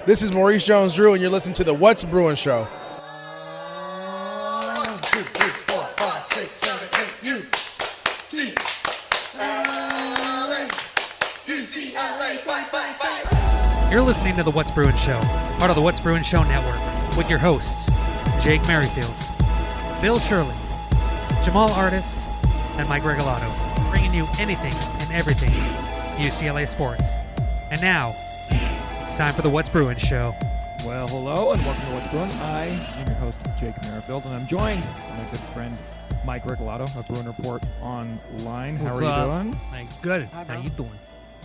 This is Maurice Jones-Drew, and you're listening to the What's Bruin Show. 1, 2, 3, 4, 5, 6, 7, 8, UCLA, fight. You're listening to the What's Bruin Show, part of the What's Bruin Show Network, with your hosts, Jake Merrifield, Bill Shirley, Jamaal Artis, and Mike Regalado, bringing you anything and everything UCLA sports. And now, it's time for the What's Bruin Show. Well, hello, and welcome to What's Bruin. I am your host, Jake Merrifield, and I'm joined by my good friend, Mike Regalado of Bruin Report Online. How are you doing? Good. How you doing?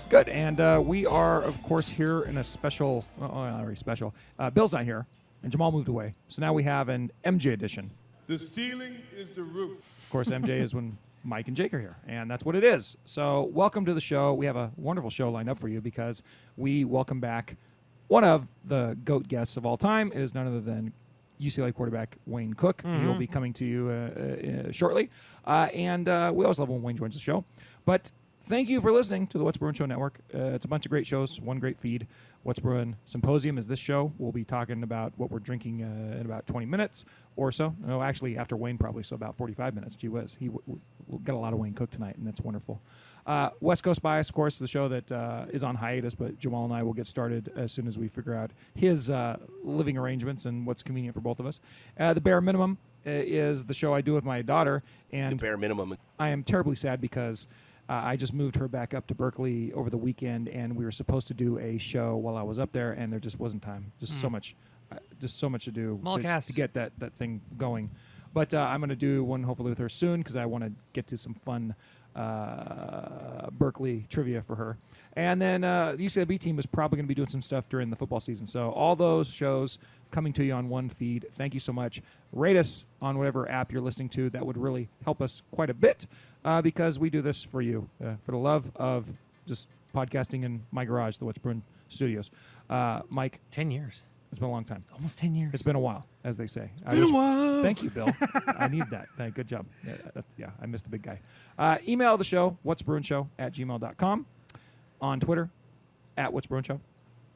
Good, and we are, of course, here in a special, not very special. Bill's not here, and Jamaal moved away, so now we have an MJ edition. The ceiling is the roof. Of course, MJ is when Mike and Jake are here, and that's what it is. So welcome to the show. We have a wonderful show lined up for you because we welcome back one of the GOAT guests of all time. It is none other than UCLA quarterback Wayne Cook. He will be coming to you shortly. And we always love when Wayne joins the show. But thank you for listening to the What's Bruin Show Network. It's a bunch of great shows, one great feed. What's Bruin Symposium is this show. We'll be talking about what we're drinking in about 20 minutes or so. No, actually, after Wayne probably, so about 45 minutes. Gee whiz. We'll get a lot of Wayne Cook tonight, and that's wonderful. West Coast Bias, of course, the show that is on hiatus, but Jamaal and I will get started as soon as we figure out his living arrangements and what's convenient for both of us. The Bare Minimum is the show I do with my daughter. And the Bare Minimum. I am terribly sad because I just moved her back up to Berkeley over the weekend, and we were supposed to do a show while I was up there, and there just wasn't time. Just so much to do to get that thing going. But I'm going to do one hopefully with her soon because I want to get to some fun Berkeley trivia for her. And then the UCLA team is probably going to be doing some stuff during the football season. So all those shows coming to you on one feed. Thank you so much. Rate us on whatever app you're listening to. That would really help us quite a bit because we do this for you, for the love of just podcasting in my garage, the What's Bruin Studios. Mike. 10 years. It's been a long time. Almost 10 years. It's been a while, as they say. Been a while. Thank you, Bill. I need that. Good job. Yeah, I missed the big guy. Email the show, whatsbruinshow@gmail.com. On Twitter, @whatsbruinshow.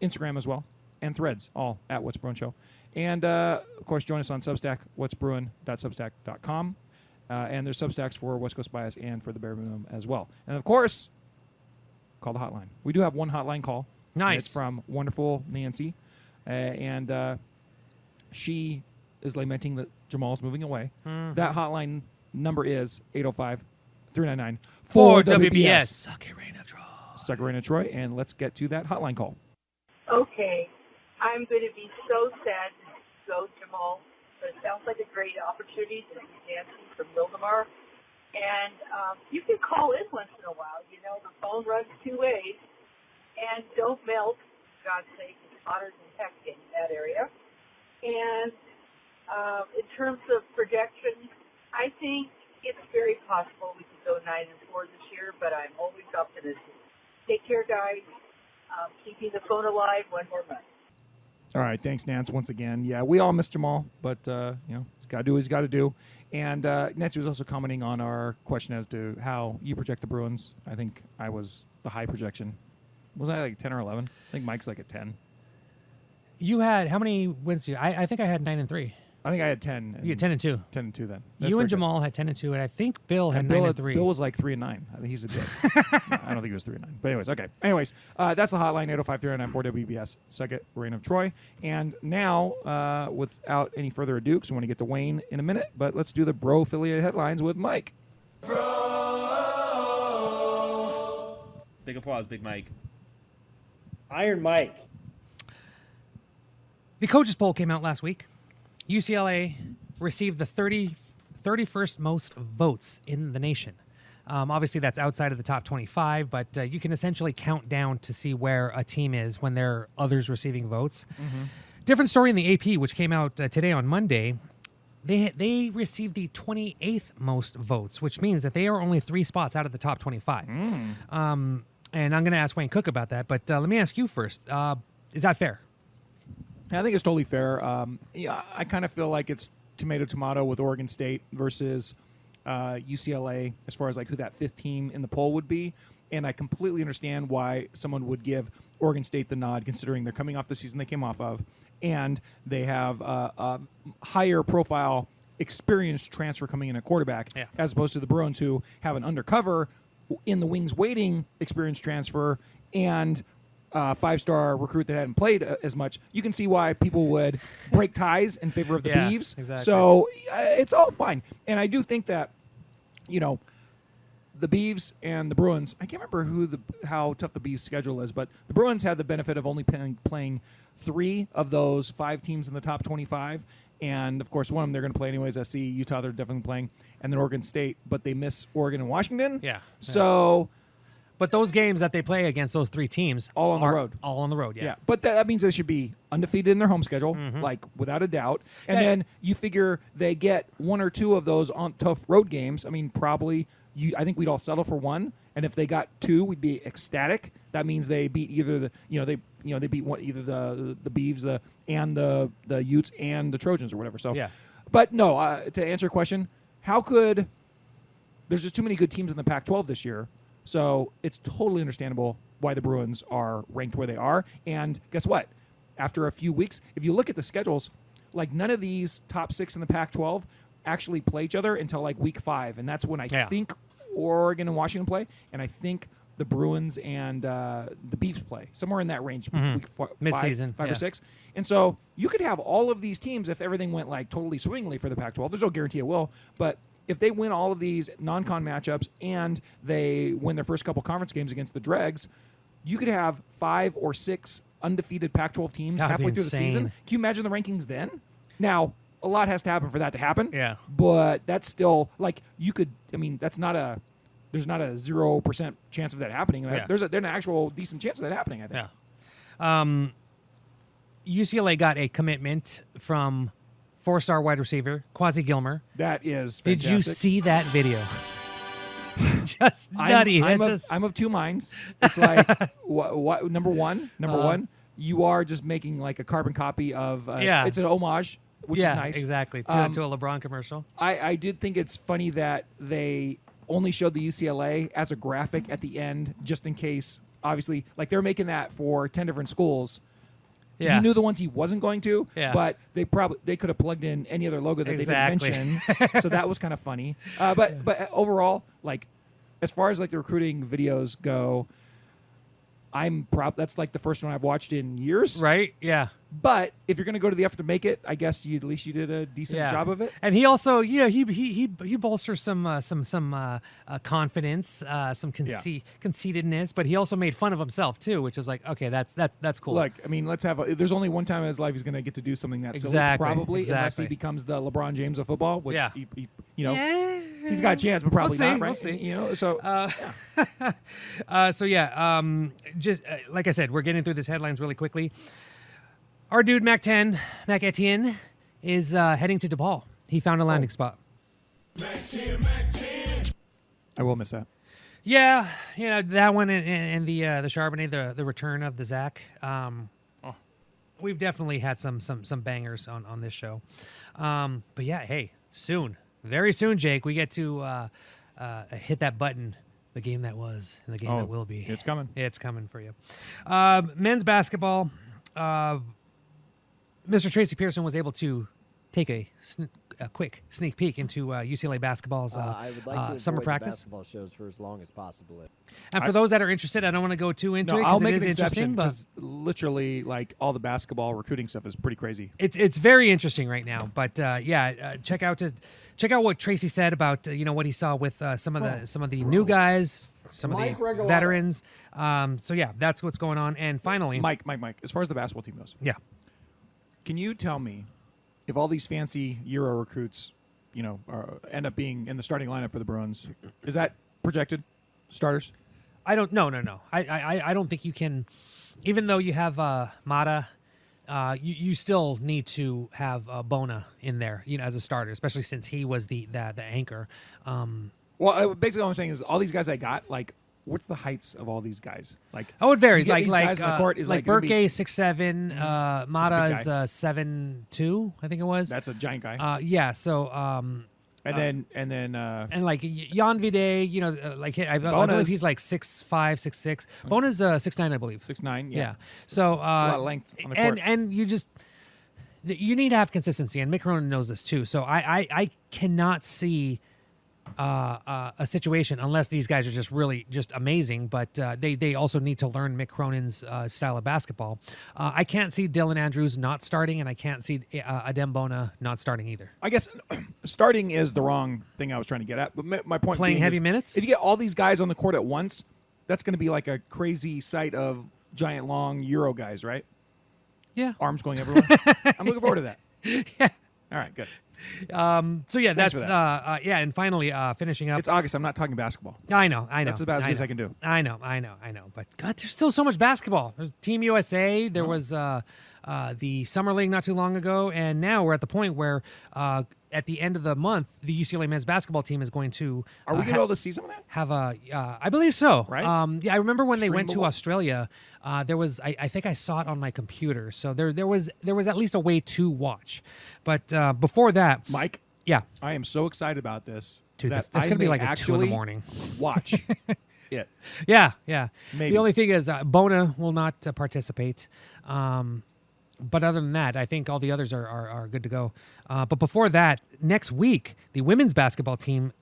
Instagram as well. And Threads, all @whatsbruinshow. And, of course, join us on Substack, whatsbruin.substack.com. And there's Substacks for West Coast Bias and for the Bare Minimum as well. And, of course, call the hotline. We do have one hotline call. Nice. It's from wonderful Nancy. And she is lamenting that Jamaal's moving away. That hotline number is 805-399-4WBS. Suck it, Rain of Troy. Suck it, Rain of Troy. And let's get to that hotline call. Okay. I'm going to be so sad to go, Jamaal, but it sounds like a great opportunity to meet Nancy from Wildemar. And you can call in once in a while. You know, the phone runs two ways. And don't melt, for God's sake. It's hotter than heck in that area. And in terms of projections, I think it's very possible we could go 9-4 this year, but I'm always optimistic. Take care, guys. Keeping the phone alive one more month. All right. Thanks, Nance, once again. Yeah, we all miss Jamaal, but, he's got to do what he's got to do. And Nancy was also commenting on our question as to how you project the Bruins. I think I was the high projection. Was I like 10 or 11? I think Mike's like at 10. You had how many wins? I think I had 9-3. I think I had 10. You had 10-2. 10-2 then. You and Jamaal had 10-2, and I think Bill had 9-3. Bill was like 3-9. I think he's a dick. I don't think he was 3-9. But anyways, okay. Anyways, that's the hotline, 805-399-4WBS. Second, Reign of Troy. And now, without any further ado, because we want to get to Wayne in a minute, but let's do the Bro-filiated Headlines with Mike. Big applause, Big Mike. Iron Mike. The coaches poll came out last week. UCLA received the 31st most votes in the nation. Obviously, that's outside of the top 25, but you can essentially count down to see where a team is when there are others receiving votes. Different story in the AP, which came out today on Monday. They received the 28th most votes, which means that they are only 3 spots out of the top 25. And I'm going to ask Wayne Cook about that, but let me ask you first. Is that fair? I think it's totally fair. I kind of feel like it's tomato with Oregon State versus UCLA as far as like who that fifth team in the poll would be. And I completely understand why someone would give Oregon State the nod, considering they're coming off the season they came off of, and they have a higher profile experienced transfer coming in at quarterback, as opposed to the Bruins, who have an undercover in the wings waiting experienced transfer and five-star recruit that hadn't played as much. You can see why people would break ties in favor of the Beavs. Exactly. So it's all fine. And I do think that, the Beavs and the Bruins, I can't remember how tough the Beavs' schedule is, but the Bruins had the benefit of only playing 3 of those 5 teams in the top 25. And, of course, one of them they're going to play anyways. SC, Utah, they're definitely playing. And then Oregon State, but they miss Oregon and Washington. Yeah. So... But those games that they play against those 3 teams all on the road. All on the road, Yeah, but that means they should be undefeated in their home schedule, like without a doubt. And then you figure they get 1 or 2 of those on tough road games. I mean, probably I think we'd all settle for 1, and if they got 2, we'd be ecstatic. That means they beat either they beat either the Beavs and the Utes and the Trojans or whatever. So but no, to answer your question, there's just too many good teams in the Pac-12 this year. So it's totally understandable why the Bruins are ranked where they are. And guess what? After a few weeks, if you look at the schedules, like none of these top 6 in the Pac-12 actually play each other until like week 5. And that's when I think Oregon and Washington play. And I think the Bruins and the Beavs play somewhere in that range, week mid-season, 5 or 6. And so you could have all of these teams if everything went like totally swingingly for the Pac-12. There's no guarantee it will, but if they win all of these non-con matchups and they win their first couple conference games against the Dregs, you could have 5 or 6 undefeated Pac-12 teams halfway through the season. Can you imagine the rankings then? Now, a lot has to happen for that to happen. Yeah. But that's still like there's not a 0% chance of that happening. There's an actual decent chance of that happening, I think. Yeah. UCLA got a commitment from 4-star wide receiver Quasi Gilmer. That is fantastic. Did you see that video? Just nutty. I'm of 2 minds. It's like what number one, you are just making like a carbon copy of it's an homage, which is nice. Exactly. To a LeBron commercial. I did think it's funny that they only showed the UCLA as a graphic at the end, just in case. Obviously, like they're making that for 10 different schools. Yeah. He knew the ones he wasn't going to, but they could have plugged in any other logo that they didn't mention. So that was kind of funny. But overall, like as far as like the recruiting videos go, that's like the first one I've watched in years. Right? Yeah. But if you're going to go to the effort to make it, I guess at least you did a decent job of it. And he also, he bolsters some confidence, some conceitedness, but he also made fun of himself too, which was like, okay, that's cool. Look, I mean, there's only one time in his life he's going to get to do something that's silly, probably, unless he becomes the LeBron James of football, which he's got a chance, but probably not, right? We'll see. So like I said, we're getting through these headlines really quickly. Our dude Mac Etienne is heading to DePaul. He found a landing spot. I will miss that. Yeah, that one and the Charbonnet, the return of the Zach. We've definitely had some bangers on this show. But yeah, hey, soon, very soon, Jake, we get to hit that button. The game that was and the game that will be. It's coming. It's coming for you. Men's basketball. Mr. Tracy Pearson was able to take a quick sneak peek into UCLA basketball's I would like to summer avoid practice. the basketball shows for as long as possible. And for those that are interested, I don't want to go too into it I'll because make it is an exception interesting. But because literally, like all the basketball recruiting stuff is pretty crazy. it's very interesting right now. But check out what Tracy said about what he saw with some of the new guys, some of the veterans. So yeah, that's what's going on. And finally, Mike, as far as the basketball team goes, can you tell me if all these fancy Euro recruits, end up being in the starting lineup for the Bruins, is that projected starters? I don't. No. I don't think you can. Even though you have Mata, you still need to have Bona in there, as a starter, especially since he was the anchor. Well, basically, what I'm saying is all these guys I got, like, what's the heights of all these guys? Like, it varies. Like guys in the court is like Burke 6'7", Mata is 7'2", I think it was. That's a giant guy. So And then And like Jan Vide, I believe Bona's- he's like 6'5", 6'6". Bona's 6'9", I believe. 6'9", Yeah. So It's a lot of length on the court. and you need to have consistency, and Mick Cronin knows this too. So I cannot see a situation unless these guys are just really just amazing, but they also need to learn Mick Cronin's style of basketball. I can't see Dylan Andrews not starting, and I can't see Adem Bona not starting either. I guess starting is the wrong thing I was trying to get at. But my point Playing being heavy is, minutes? if you get all these guys on the court at once, that's going to be like a crazy sight of giant, long Euro guys, right? Yeah. Arms going everywhere. I'm looking forward to that. Yeah. All right, good. So yeah, Thanks that's for that. and finally finishing up. It's August. I'm not talking basketball. I know. That's about as good as I can do. I know. But God, there's still so much basketball. There's Team USA. There was the Summer League not too long ago, and now we're at the point where at the end of the month, the UCLA men's basketball team is going to. Are we going to be able to see some of that? Have a, I believe so. Right? Yeah, I remember when they went to Streamable? Australia. There was, I think I saw it on my computer. So there was at least a way to watch. But before that, Mike, yeah, I am so excited about this. dude, that that's I going to be may like at 2 in the actually morning. Watch it. Yeah. Maybe. The only thing is Bona will not participate. But other than that, I think all the others are good to go. But before that, next week, the women's basketball team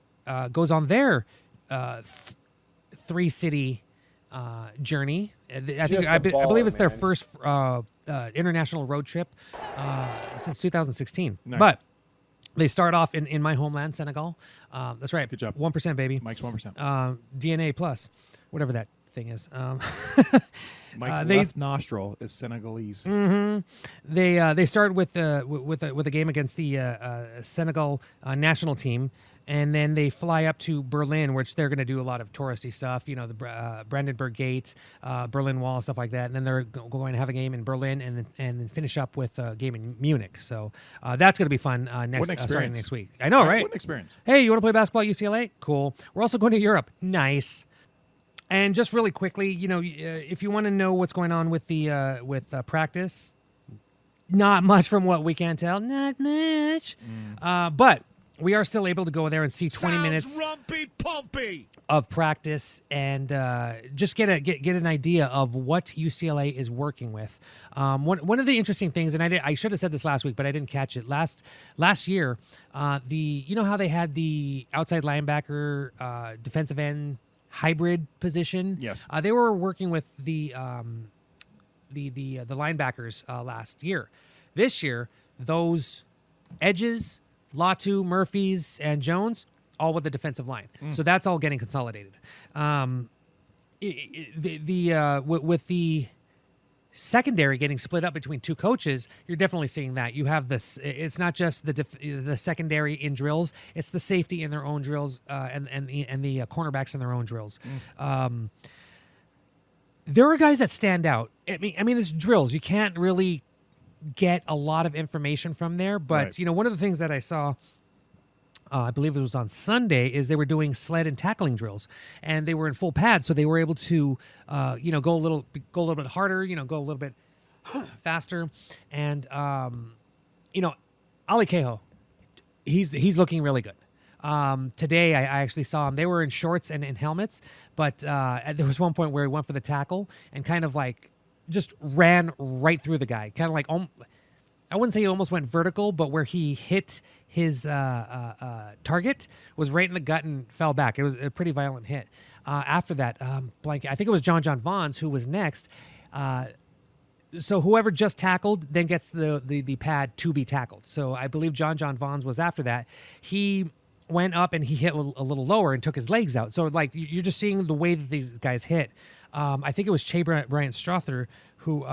goes on their 3-city journey. I believe it's their first international road trip since 2016. Nice. But they start off in my homeland, Senegal. That's right. Good job. 1%, baby. Mike's 1%. DNA plus, whatever that thing is. Mike's left nostril is Senegalese. They start with a game against the Senegal national team, and then they fly up to Berlin, which they're going to do a lot of touristy stuff. You know, the Brandenburg Gate, Berlin Wall, stuff like that. And then they're going to have a game in Berlin, and then finish up with a game in Munich. So that's going to be fun starting next week. I know, right? What an experience. Hey, you want to play basketball at UCLA? Cool. We're also going to Europe. Nice. And just really quickly, if you want to know what's going on with the practice, not much from what we can tell. Not much. But we are still able to go there and see 20 minutes of practice and just get an idea of what UCLA is working with. One of the interesting things, and I should have said this last week, but I didn't catch it. Last year, how they had the outside linebacker, defensive end hybrid position. Yes. They were working with the linebackers last year. This year, those edges, Latu, Murphys, and Jones, all with the defensive line. So that's all getting consolidated. With the secondary getting split up between two coaches, you're definitely seeing that. You have this. It's not just the secondary in drills; it's the safety in their own drills, and the cornerbacks in their own drills. There are guys that stand out. I mean, it's drills. You can't really get a lot of information from there. But Right. One of the things that I saw, I believe it was on Sunday, is they were doing sled and tackling drills, and they were in full pads, so they were able to, go a little bit harder, go a little bit faster, and Ali Kehoe, he's looking really good. Today I actually saw him. They were in shorts and in helmets, but there was one point where he went for the tackle and kind of like just ran right through the guy, kind of like I wouldn't say he almost went vertical, but where he hit his target was right in the gut and fell back. It was a pretty violent hit. After that, I think it was John Vaughns who was next. So whoever just tackled then gets the pad to be tackled. So I believe John Vaughns was after that. He went up and he hit a little lower and took his legs out. So like you're just seeing the way that these guys hit. I think it was Bryant Strother who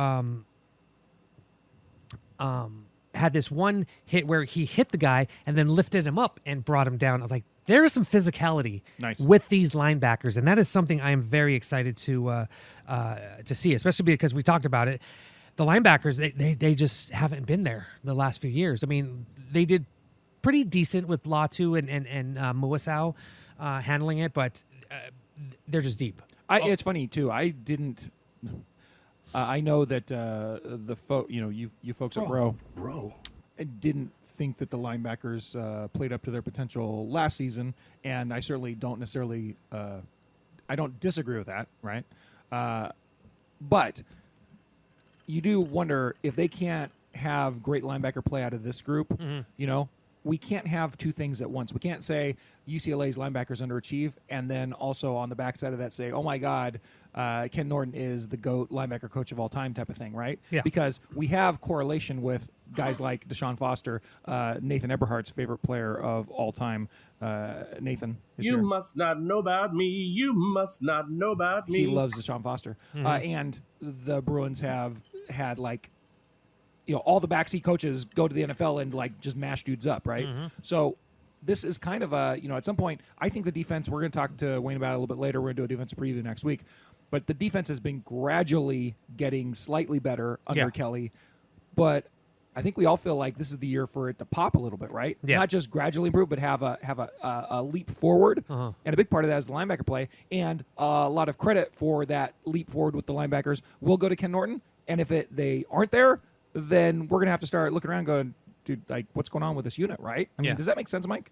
had this one hit where he hit the guy and then lifted him up and brought him down. I was like, there is some physicality with these linebackers, and that is something I am very excited to see, especially because we talked about it. The linebackers, they just haven't been there the last few years. I mean, they did pretty decent with Latu and Muasau handling it, but they're just deep. It's funny too. I didn't. I know that you folks at Bro, I didn't think that the linebackers played up to their potential last season, and I certainly don't necessarily I don't disagree with that, right? But you do wonder if they can't have great linebacker play out of this group. You know, we can't have two things at once. We can't say UCLA's linebackers underachieve and then also on the backside of that say, oh my God, Ken Norton is the GOAT linebacker coach of all time type of thing, right? Yeah. Because we have correlation with guys like Deshaun Foster, Nathan Eberhardt's favorite player of all time. Nathan is You here. must not know about me. You must not know about me. He loves Deshaun Foster. And the Bruins have had like, you know, all the backseat coaches go to the NFL and like just mash dudes up, right? So this is kind of a, you know, at some point, I think the defense, we're going to talk to Wayne about it a little bit later. We're going to do a defensive preview next week. But the defense has been gradually getting slightly better under Kelly. But I think we all feel like this is the year for it to pop a little bit, right? Yeah. Not just gradually improve, but have a leap forward. And a big part of that is the linebacker play. And a lot of credit for that leap forward with the linebackers will go to Ken Norton. And if they aren't there, then we're going to have to start looking around going, dude, like, what's going on with this unit, right? I mean, does that make sense, Mike?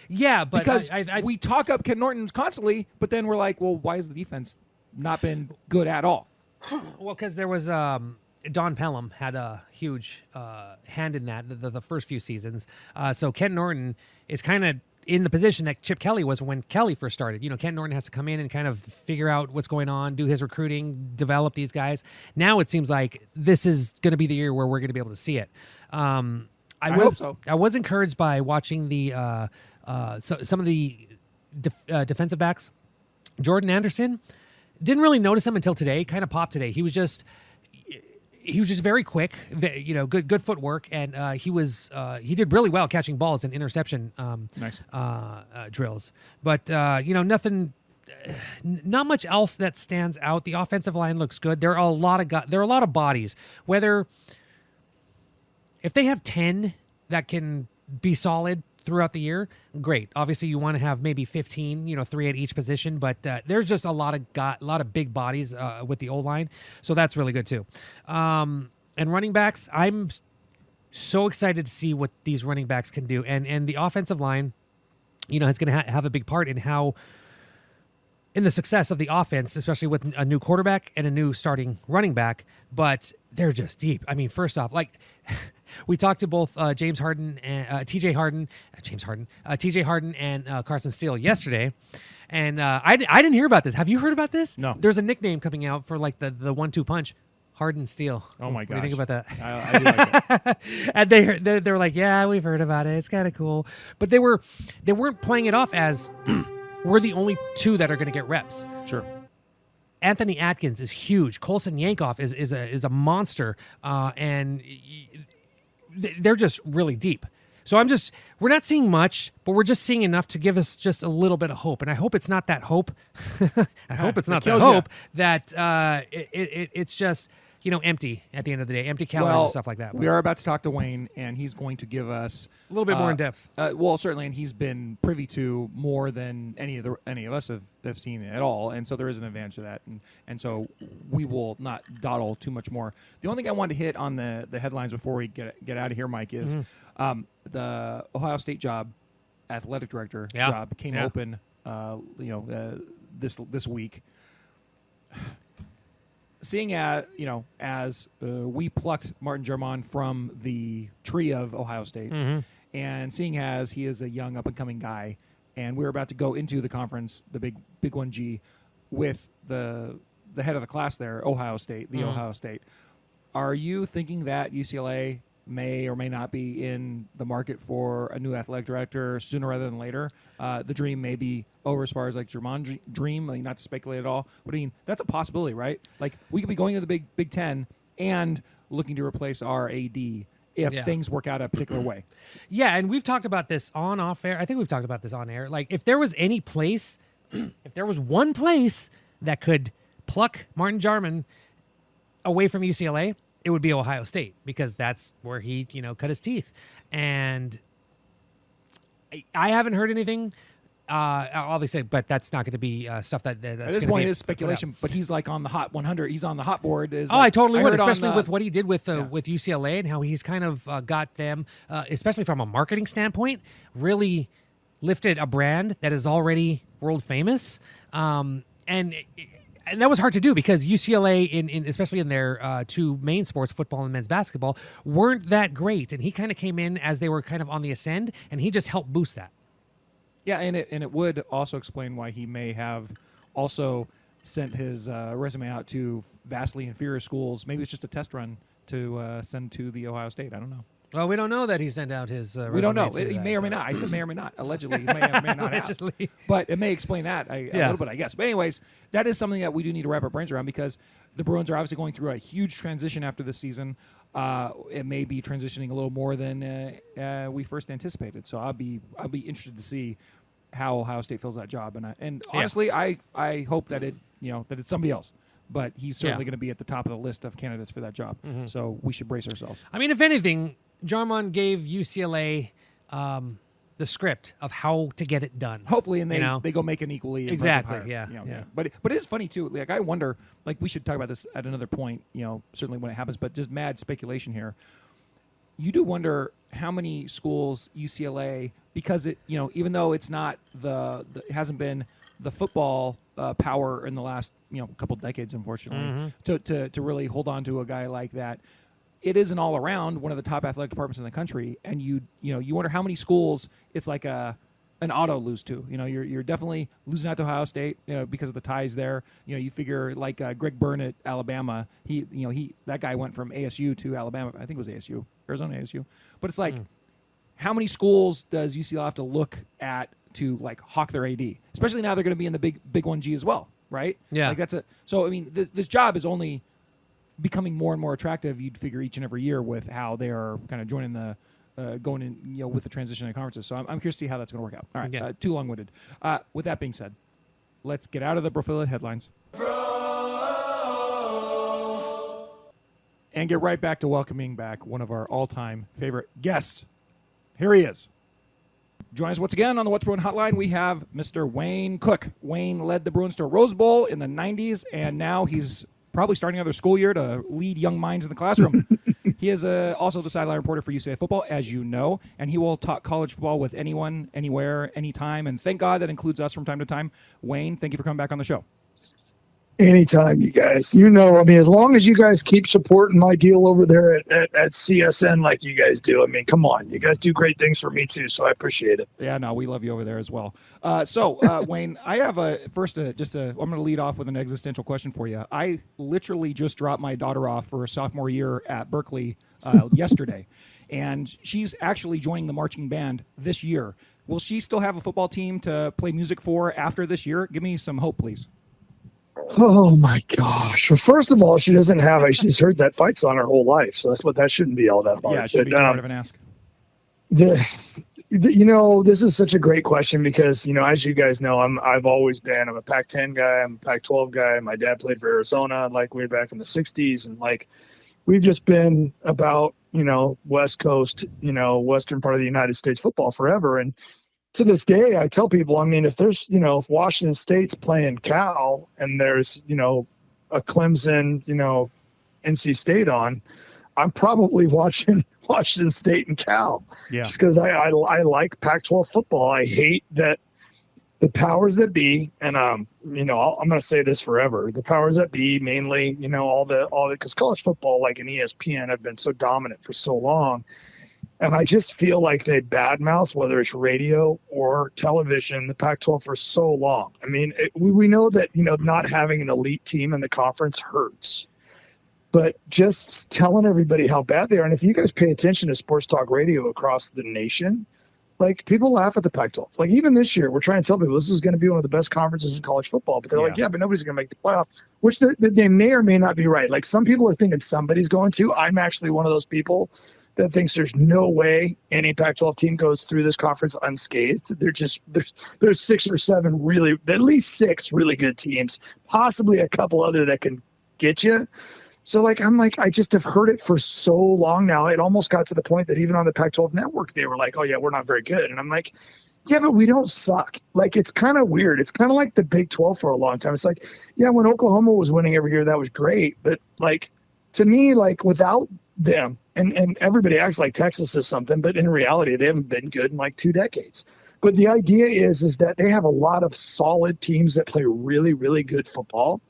Yeah, but Because I we talk up Ken Norton constantly, but then we're like, well, why has the defense not been good at all? well, because there was Don Pelham had a huge hand in that the first few seasons. So Ken Norton is kind of in the position that Chip Kelly was when Kelly first started. You know, Ken Norton has to come in and kind of figure out what's going on, do his recruiting, develop these guys. Now it seems like this is going to be the year where we're going to be able to see it. I hope so. I was encouraged by watching the some of the defensive backs. Jordan Anderson, didn't really notice him until today. Kind of popped today. He was just very quick, you know, good footwork, and he did really well catching balls and interception drills. But you know, not much else that stands out. The offensive line looks good. There are a lot of bodies. Whether if they have 10 that can be solid throughout the year, great. Obviously, you want to have maybe 15, you know, 3 at each position. But there's just a lot of big bodies with the O-line, so that's really good too. And running backs, I'm so excited to see what these running backs can do, and the offensive line, you know, is going to have a big part in the success of the offense, especially with a new quarterback and a new starting running back. But they're just deep. I mean, first off, like we talked to both TJ Harden and Carson Steele yesterday, and I didn't hear about this. Have you heard about this? No. There's a nickname coming out for like the 1-2 punch. Harden Steele. Oh my gosh. What do you think about that? I do like that. And they were like, yeah, we've heard about it. It's kind of cool. But they weren't playing it off as we're the only two that are going to get reps. Sure. Anthony Atkins is huge. Colson Yankoff is a monster, and they're just really deep. So we're not seeing much, but we're just seeing enough to give us just a little bit of hope. And I hope it's not that hope. I hope it's not that hope that it's just, you know, empty at the end of the day, empty calories and stuff like that. We are about to talk to Wayne, and he's going to give us a little bit more in depth. Well, certainly, and he's been privy to more than any of us have seen at all, and so there is an advantage to that, and so we will not dawdle too much more. The only thing I wanted to hit on the headlines before we get out of here, Mike, is the Ohio State job, athletic director job, came open, this week. Seeing as we plucked Martin Jarmon from the tree of Ohio State, and seeing as he is a young up and coming guy, and we're about to go into the conference, the big 1G, with the head of the class there, Ohio State, Ohio State. Are you thinking that UCLA may or may not be in the market for a new athletic director sooner rather than later? The dream may be over as far as like Jarmon's dream. I mean, not to speculate at all, but I mean, that's a possibility, right? Like we could be going to the Big Ten and looking to replace our AD if things work out a particular way. Yeah, and we've talked about this off air. I think we've talked about this on air. Like if there was any place, if there was one place that could pluck Martin Jarmon away from UCLA, it would be Ohio State, because that's where he, you know, cut his teeth. And I haven't heard anything obviously, but that's not going to be stuff that's at this point it is speculation. But he's like on the hot 100. He's on the hot board. I totally would, especially with what he did with UCLA and how he's kind of got them, especially from a marketing standpoint, really lifted a brand that is already world famous. And that was hard to do because UCLA, in especially in their two main sports, football and men's basketball, weren't that great. And he kind of came in as they were kind of on the ascend, and he just helped boost that. Yeah, and it would also explain why he may have also sent his resume out to vastly inferior schools. Maybe it's just a test run to send to the Ohio State. I don't know. Well, we don't know that he sent out his resume. We don't know. He may or may not. I said may or may not. Allegedly, he may or may not have. But it may explain that a little bit, I guess. But anyways, that is something that we do need to wrap our brains around because the Bruins are obviously going through a huge transition after this season. It may be transitioning a little more than we first anticipated. So I'll be interested to see how Ohio State fills that job. And honestly, I hope that it's somebody else. But he's certainly going to be at the top of the list of candidates for that job. Mm-hmm. So we should brace ourselves. I mean, if anything, Jamaal gave UCLA the script of how to get it done. Hopefully, and they go make an equally exactly hire, yeah. But it is funny too. Like I wonder, like we should talk about this at another point. Certainly when it happens. But just mad speculation here. You do wonder how many schools UCLA, because it even though it's not it hasn't been the football power in the last couple decades, unfortunately, to really hold on to a guy like that. It is an all around one of the top athletic departments in the country, and you wonder how many schools it's like an auto lose to. You're definitely losing out to Ohio State because of the ties there. You figure like Greg Byrne at Alabama. That guy went from ASU to Alabama. I think it was ASU, Arizona ASU. But it's like, how many schools does UCLA have to look at to like hawk their AD? Especially now they're going to be in the big 1G as well, right? Yeah. Like so. I mean, this job is only becoming more and more attractive. You'd figure each and every year with how they are kind of joining the going in with the transition of conferences. So I'm curious to see how that's going to work out. All right, too long-winded. With that being said, let's get out of the Bro-filiated Headlines and get right back to welcoming back one of our all-time favorite guests. Here he is. Join us once again on the What's Bruin Hotline. We have Mr. Wayne Cook. Wayne led the Bruins to a Rose Bowl in the 90s, and now he's probably starting another school year to lead young minds in the classroom. He is also the sideline reporter for UCLA football, as you know, and he will talk college football with anyone, anywhere, anytime, and thank God that includes us from time to time. Wayne, thank you for coming back on the show. Anytime, you guys. As long as you guys keep supporting my deal over there at CSN like you guys do, come on. You guys do great things for me, too, so I appreciate it. Yeah, no, we love you over there as well. Wayne, I have I'm going to lead off with an existential question for you. I literally just dropped my daughter off for a sophomore year at Berkeley yesterday, and she's actually joining the marching band this year. Will she still have a football team to play music for after this year? Give me some hope, please. Oh my gosh! Well, first of all, she doesn't have. She's heard that fight song her whole life, so that shouldn't be all that hard. Yeah, it shouldn't be too hard of an ask. This is such a great question because as you guys know, I'm a Pac-10 guy, I'm a Pac-12 guy. My dad played for Arizona, like way back in the '60s, and like we've just been about West Coast, western part of the United States football forever, and to this day, I tell people, if Washington State's playing Cal and there's, a Clemson, NC State on, I'm probably watching Washington State and Cal. Yeah. Just because I like Pac-12 football. I hate that the powers that be, and I'm going to say this forever, the powers that be, mainly, because college football, like in ESPN, have been so dominant for so long. And I just feel like they badmouth, whether it's radio or television, the Pac-12 for so long. We know that, not having an elite team in the conference hurts. But just telling everybody how bad they are, and if you guys pay attention to sports talk radio across the nation, like people laugh at the Pac-12. Like even this year, we're trying to tell people this is going to be one of the best conferences in college football. But they're like, but nobody's going to make the playoff, which they may or may not be right. Like some people are thinking somebody's going to. I'm actually one of those people that thinks there's no way any Pac-12 team goes through this conference unscathed. There's 6 or 7 at least 6 really good teams, possibly a couple other that can get you. So I just have heard it for so long now. It almost got to the point that even on the Pac-12 network, they were like, oh yeah, we're not very good. And I'm like, yeah, but we don't suck. Like, it's kind of weird. It's kind of like the Big 12 for a long time. It's like, yeah, when Oklahoma was winning every year, that was great. But like, to me, like without them, and everybody acts like Texas is something, but in reality, they haven't been good in like 2 decades. But the idea is that they have a lot of solid teams that play really, really good football.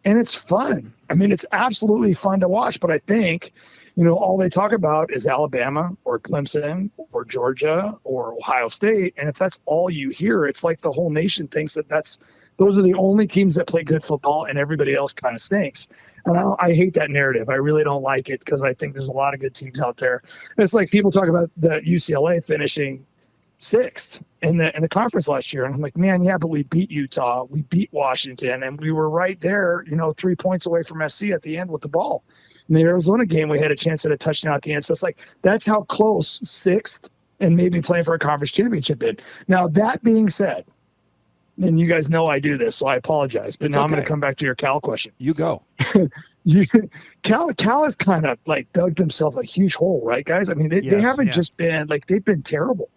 And it's fun. I mean, it's absolutely fun to watch. But I think, all they talk about is Alabama or Clemson or Georgia or Ohio State. And if that's all you hear, it's like the whole nation thinks that those are the only teams that play good football and everybody else kind of stinks. And I hate that narrative. I really don't like it because I think there's a lot of good teams out there. It's like people talk about the UCLA finishing 6th in the conference last year. And I'm like, man, yeah, but we beat Utah. We beat Washington. And we were right there, 3 points away from SC at the end with the ball. In the Arizona game, we had a chance at a touchdown at the end. So it's like, that's how close 6th and maybe playing for a conference championship is. Now, that being said, and you guys know I do this, so I apologize. But now I'm going to come back to your Cal question. You go. Cal has kind of like dug themselves a huge hole, right, guys? I mean, they haven't just been like, they've been terrible.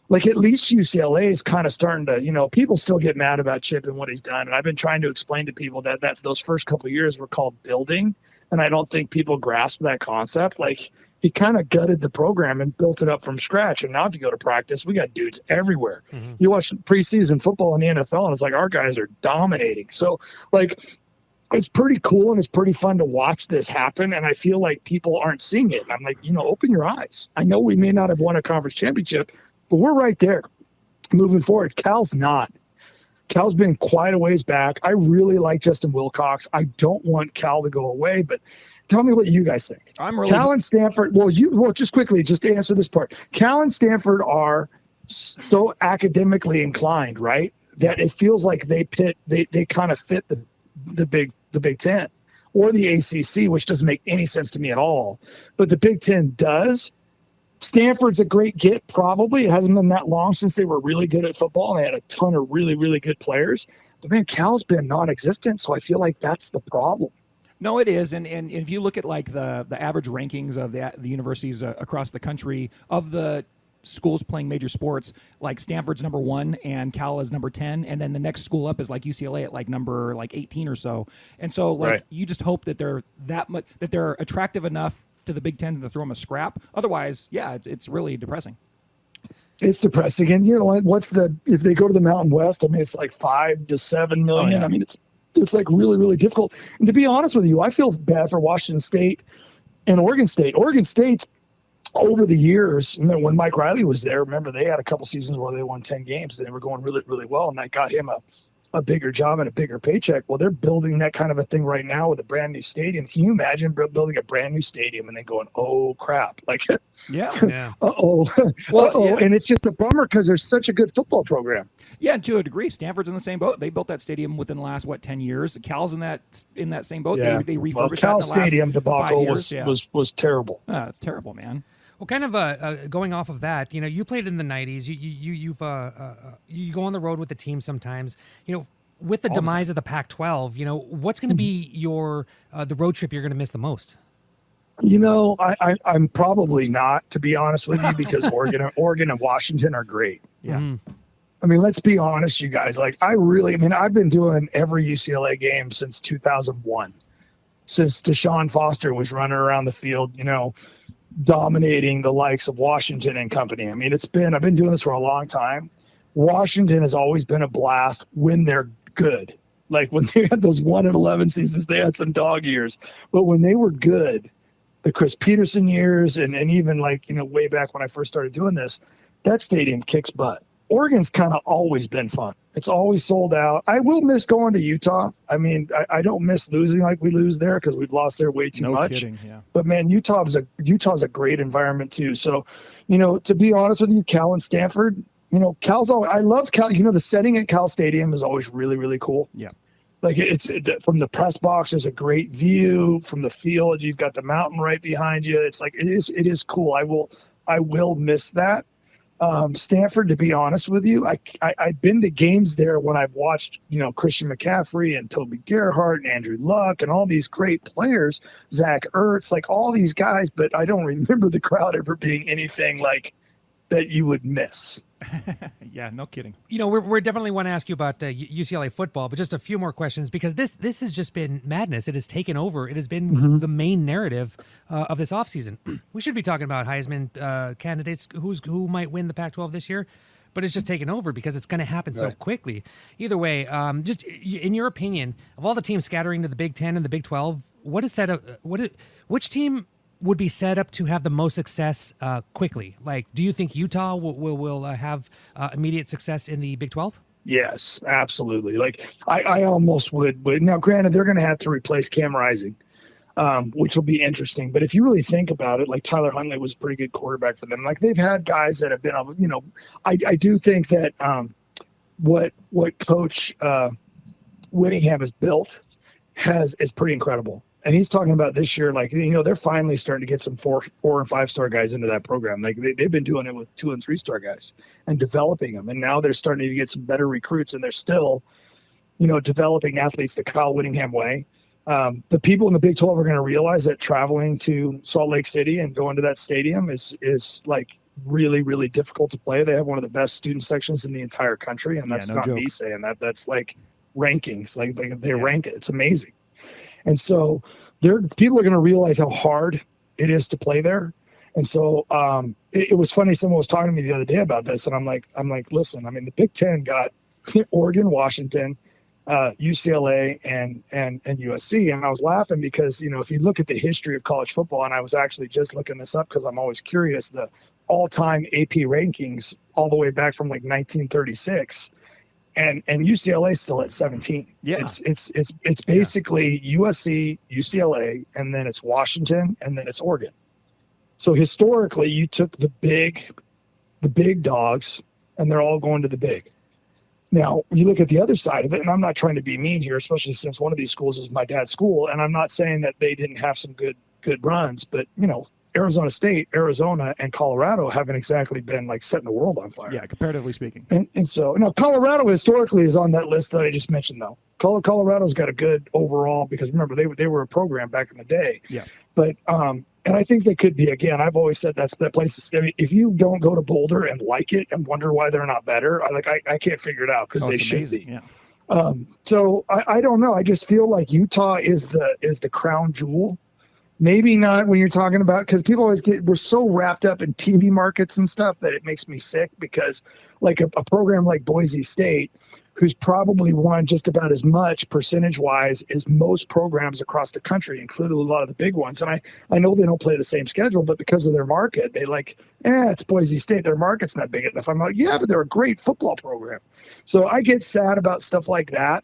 Like, at least UCLA is kind of starting to, people still get mad about Chip and what he's done. And I've been trying to explain to people that those first couple of years were called building. And I don't think people grasp that concept. Like, he kind of gutted the program and built it up from scratch. And now if you go to practice, we got dudes everywhere. Mm-hmm. You watch preseason football in the NFL and it's like, our guys are dominating. So like, it's pretty cool and it's pretty fun to watch this happen. And I feel like people aren't seeing it. And I'm like, open your eyes. I know we may not have won a conference championship, but we're right there moving forward. Cal's not. Cal's been quite a ways back. I really like Justin Wilcox. I don't want Cal to go away, but tell me what you guys think. Cal and Stanford. Well, just quickly, just to answer this part. Cal and Stanford are so academically inclined, right? That it feels like they kind of fit the Big Ten or the ACC, which doesn't make any sense to me at all. But the Big Ten does. Stanford's a great get, probably. It hasn't been that long since they were really good at football, and they had a ton of really, really good players. But, man, Cal's been non-existent, so I feel like that's the problem. No, it is. And if you look at, like, the average rankings of the universities across the country, of the schools playing major sports, like Stanford's number 1 and Cal is number 10, and then the next school up is like UCLA at like number 18 or so. And so, like, right. You just hope that they're that they're attractive enough to the Big Ten to throw them a scrap. Otherwise, yeah, it's really depressing. It's depressing. And if they go to the Mountain West, I mean, it's like 5 to 7 million. Oh, yeah. I mean, it's like really, really difficult. And to be honest with you, I feel bad for Washington State and Oregon State. Oregon State's over the years, when Mike Riley was there, remember they had a couple seasons where they won 10 games and they were going really, really well. And that got him a bigger job and a bigger paycheck. Well, they're building that kind of a thing right now with a brand new stadium. Can you imagine building a brand new stadium and then going, oh crap, like, yeah. Well, yeah. And it's just a bummer because there's such a good football program. Yeah, and to a degree, Stanford's in the same boat. They built that stadium within the last 10 years. Cal's in that same boat. Yeah. They refurbished Cal that in the last Stadium debacle 5 years. was terrible. It's terrible, man. Well, kind of going off of that, you played in the 90s. You go on the road with the team sometimes. With the demise of the Pac-12, what's going to be the road trip you're going to miss the most? I'm probably not, to be honest with you, because Oregon and Washington are great. Yeah. Mm-hmm. I mean, let's be honest, you guys. Like, I've been doing every UCLA game since 2001, since Deshaun Foster was running around the field, dominating the likes of Washington and company. I mean, I've been doing this for a long time. Washington has always been a blast when they're good. Like, when they had those 1-11 seasons, they had some dog years. But when they were good, the Chris Peterson years, and even way back when I first started doing this, that stadium kicks butt. Oregon's kind of always been fun. It's always sold out. I will miss going to Utah. I mean, I don't miss losing like we lose there because we've lost there way too much. Kidding, yeah. But man, Utah's a great environment too. So, to be honest with you, Cal and Stanford, I love Cal. The setting at Cal Stadium is always really, really cool. Yeah. Like from the press box, there's a great view from the field. You've got the mountain right behind you. It's like, it is cool. I will miss that. Stanford, to be honest with you, I've been to games there when I've watched, Christian McCaffrey and Toby Gerhart and Andrew Luck and all these great players, Zach Ertz, like all these guys, but I don't remember the crowd ever being anything like that you would miss. Yeah, no kidding. You know, we're definitely want to ask you about UCLA football, but just a few more questions because this has just been madness. It has taken over. It has been the main narrative of this offseason. We should be talking about Heisman candidates, who might win the Pac-12 this year, but it's just taken over because it's going to happen so quickly. Either way, just in your opinion, of all the teams scattering to the Big 10 and the Big 12, which team would be set up to have the most success quickly? Like, do you think Utah will have immediate success in the Big 12? Yes, absolutely. Like I almost would. Now, granted, they're going to have to replace Cam Rising, which will be interesting. But if you really think about it, like Tyler Huntley was a pretty good quarterback for them. Like they've had guys that have been, I do think that what Coach Whittingham has built is pretty incredible. And he's talking about this year, like, they're finally starting to get some 4 and 5 star guys into that program. Like they've been doing it with 2 and 3 star guys and developing them. And now they're starting to get some better recruits, and they're still, developing athletes the Kyle Whittingham way. The people in the Big 12 are going to realize that traveling to Salt Lake City and going to that stadium is like really, really difficult to play. They have one of the best student sections in the entire country. And that's not me saying that. That's like rankings. Like they rank it. It's amazing. And so people are going to realize how hard it is to play there. And so it was funny. Someone was talking to me the other day about this, and I'm like, listen, I mean, the Big 10 got Oregon, Washington, UCLA, and USC. And I was laughing because, if you look at the history of college football, and I was actually just looking this up because I'm always curious, the all-time AP rankings all the way back from like 1936. And UCLA is still at 17. Yeah. It's basically USC, UCLA, and then it's Washington, and then it's Oregon. So historically, you took the big dogs, and they're all going to the big. Now, you look at the other side of it, and I'm not trying to be mean here, especially since one of these schools is my dad's school, and I'm not saying that they didn't have some good runs, but Arizona State, Arizona, and Colorado haven't exactly been like setting the world on fire. Yeah, comparatively speaking. And so now Colorado historically is on that list that I just mentioned, though. Colorado's got a good overall because remember they were a program back in the day. Yeah. But and I think they could be again. I've always said that place. I mean, if you don't go to Boulder and like it and wonder why they're not better, I can't figure it out because they should be. Yeah. So I don't know. I just feel like Utah is the crown jewel. Maybe not when you're talking about, because people always we're so wrapped up in TV markets and stuff that it makes me sick because like a program like Boise State, who's probably won just about as much percentage wise as most programs across the country, including a lot of the big ones. And I know they don't play the same schedule, but because of their market, they it's Boise State. Their market's not big enough. I'm like, yeah, but they're a great football program. So I get sad about stuff like that,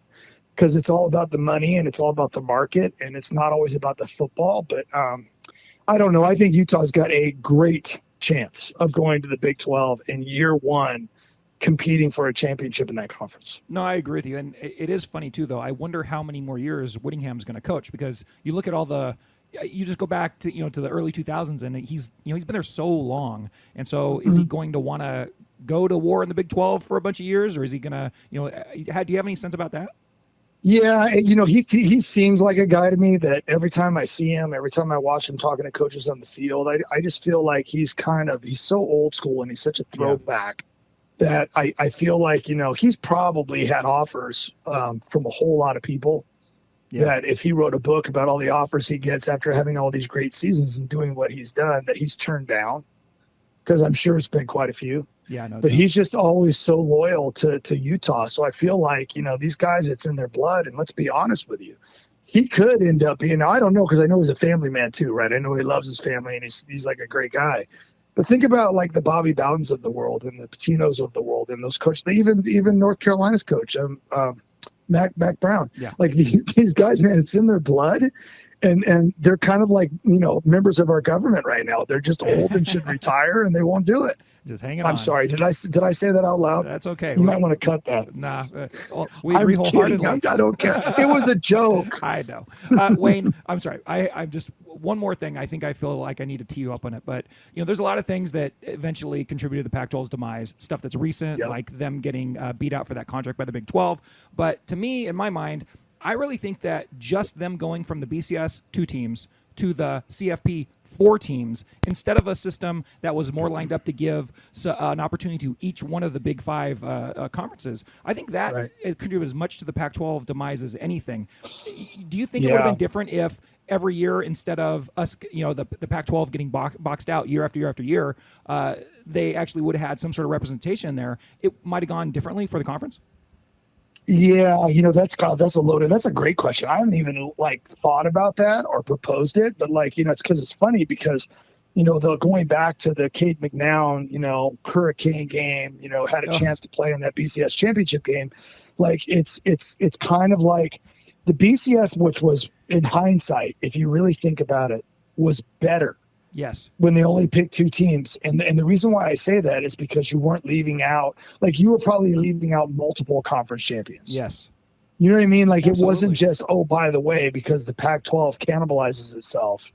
because it's all about the money and it's all about the market and it's not always about the football. But I don't know. I think Utah's got a great chance of going to the Big 12 in year one, competing for a championship in that conference. No, I agree with you. And it is funny too, though. I wonder how many more years Whittingham's going to coach, because you look at you just go back to, to the early 2000s, and he's been there so long. And so is he going to want to go to war in the Big 12 for a bunch of years, or is he going to, do you have any sense about that? Yeah, he seems like a guy to me that every time I see him, every time I watch him talking to coaches on the field, I just feel like he's so old school and he's such a throwback that I feel like, he's probably had offers from a whole lot of people that if he wrote a book about all the offers he gets after having all these great seasons and doing what he's done, that he's turned down, because I'm sure it's been quite a few. Yeah, no, but he's just always so loyal to Utah. So I feel like, these guys, it's in their blood. And let's be honest with you, he could end up being, I don't know, because I know he's a family man too, right? I know he loves his family and he's like a great guy. But think about like the Bobby Bowdens of the world and the Patinos of the world and those coaches, even North Carolina's coach, Mac Brown. Yeah. Like these guys, man, it's in their blood. And they're kind of like, members of our government right now. They're just old and should retire, and they won't do it. Just hanging on. I'm sorry. Did I say that out loud? That's okay. You might want to cut that. Nah, we agree wholeheartedly. I don't care. It was a joke. I know. Wayne, I'm sorry. I'm just, one more thing. I think I feel like I need to tee you up on it. But, there's a lot of things that eventually contributed to the Pac-12's demise, stuff that's recent, like them getting beat out for that contract by the Big 12. But to me, in my mind, I really think that just them going from the BCS 2 teams to the CFP 4 teams instead of a system that was more lined up to give an opportunity to each one of the Big Five conferences. I think that it contributed as much to the Pac-12 demise as anything. Do you think it would have been different if every year, instead of us, the Pac-12 getting boxed out year after year after year, they actually would have had some sort of representation in there? It might have gone differently for the conference? Yeah, that's a great question. I haven't even thought about that or proposed it, but it's because it's funny because, going back to the Cade McNown, Hurricane game, had a chance to play in that BCS championship game. It's kind of like the BCS, which was in hindsight, if you really think about it, was better. Yes. When they only picked 2 teams. And the reason why I say that is because you weren't leaving out, you were probably leaving out multiple conference champions. Yes. You know what I mean? Absolutely. It wasn't just, oh, by the way, because the Pac-12 cannibalizes itself,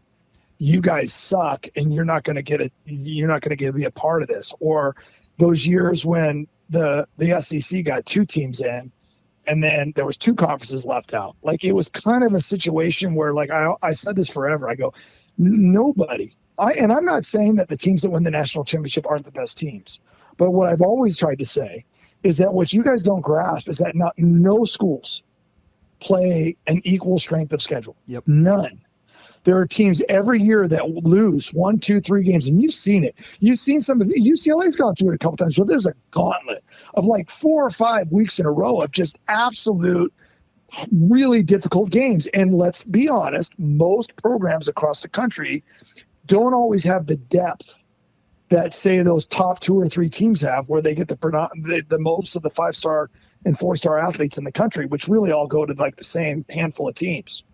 you guys suck and you're not going to get it. You're not going to get to be a part of this. Or those years when the SEC got 2 teams in and then there was 2 conferences left out. It was kind of a situation where I said this forever. I go, nobody. And I'm not saying that the teams that win the national championship aren't the best teams. But what I've always tried to say is that what you guys don't grasp is that no schools play an equal strength of schedule. Yep. None. There are teams every year that lose 1, 2, 3 games, and you've seen it. You've seen some of the UCLA's gone through it a couple times, but there's a gauntlet of 4 or 5 weeks in a row of just absolute really difficult games. And let's be honest, most programs across the country don't always have the depth that, say, those top 2 or 3 teams have, where they get the most of the 5-star and 4-star athletes in the country, which really all go to the same handful of teams.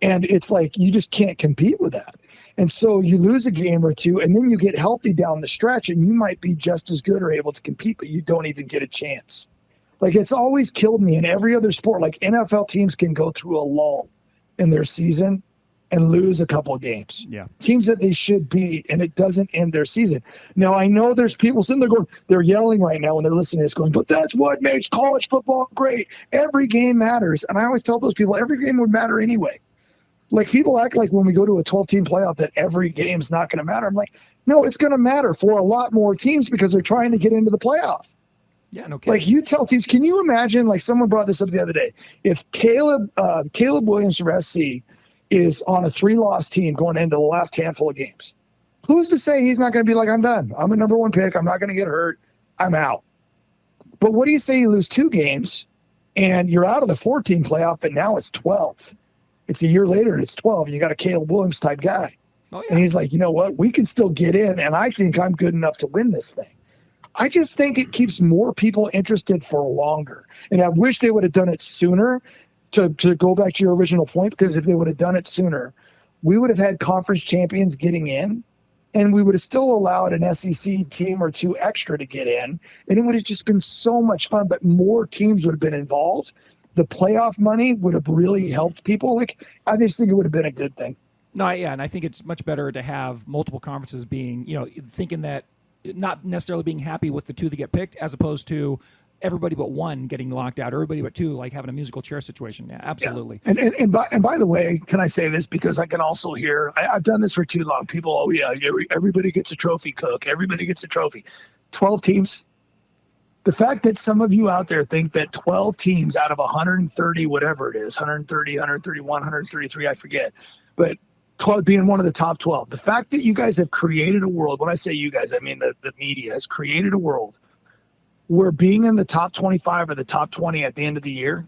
And it's you just can't compete with that. And so you lose a game or 2, and then you get healthy down the stretch, and you might be just as good or able to compete, but you don't even get a chance. It's always killed me in every other sport. NFL teams can go through a lull in their season and lose a couple of games. Yeah. Teams that they should beat, and it doesn't end their season. Now, I know there's people sitting there they're yelling right now when they're listening to this going, but that's what makes college football great. Every game matters. And I always tell those people every game would matter anyway. People act like when we go to a 12-team playoff that every game's not going to matter. I'm like, no, it's going to matter for a lot more teams because they're trying to get into the playoff. Yeah, no kidding. You tell teams, can you imagine, someone brought this up the other day, if Caleb Williams from SC is on a 3-loss team going into the last handful of games, who's to say he's not going to be I'm done. I'm a number 1 pick. I'm not going to get hurt. I'm out. But what do you say you lose 2 games and you're out of the 14 playoff, and now it's 12? It's a year later and it's 12, and you got a Caleb Williams type guy. Oh, yeah. And he's like, you know what? We can still get in, and I think I'm good enough to win this thing. I just think it keeps more people interested for longer. And I wish they would have done it sooner, to go back to your original point, because if they would have done it sooner, we would have had conference champions getting in, and we would have still allowed an SEC team or 2 extra to get in, and it would have just been so much fun, but more teams would have been involved. The playoff money would have really helped people. I just think it would have been a good thing. No, yeah, and I think it's much better to have multiple conferences being, thinking that, not necessarily being happy with the 2 that get picked, as opposed to everybody but 1 getting locked out, everybody but 2 having a musical chair situation. Yeah, absolutely. Yeah. And by the way, can I say this, because I can also hear, I've done this for too long. People, oh yeah, everybody gets a trophy, Cook. Everybody gets a trophy. 12 teams. The fact that some of you out there think that 12 teams out of 130, whatever it is, 130, 131, 133, I forget, but 12 being one of the top 12. The fact that you guys have created a world, when I say you guys, I mean the media has created a world where being in the top 25 or the top 20 at the end of the year,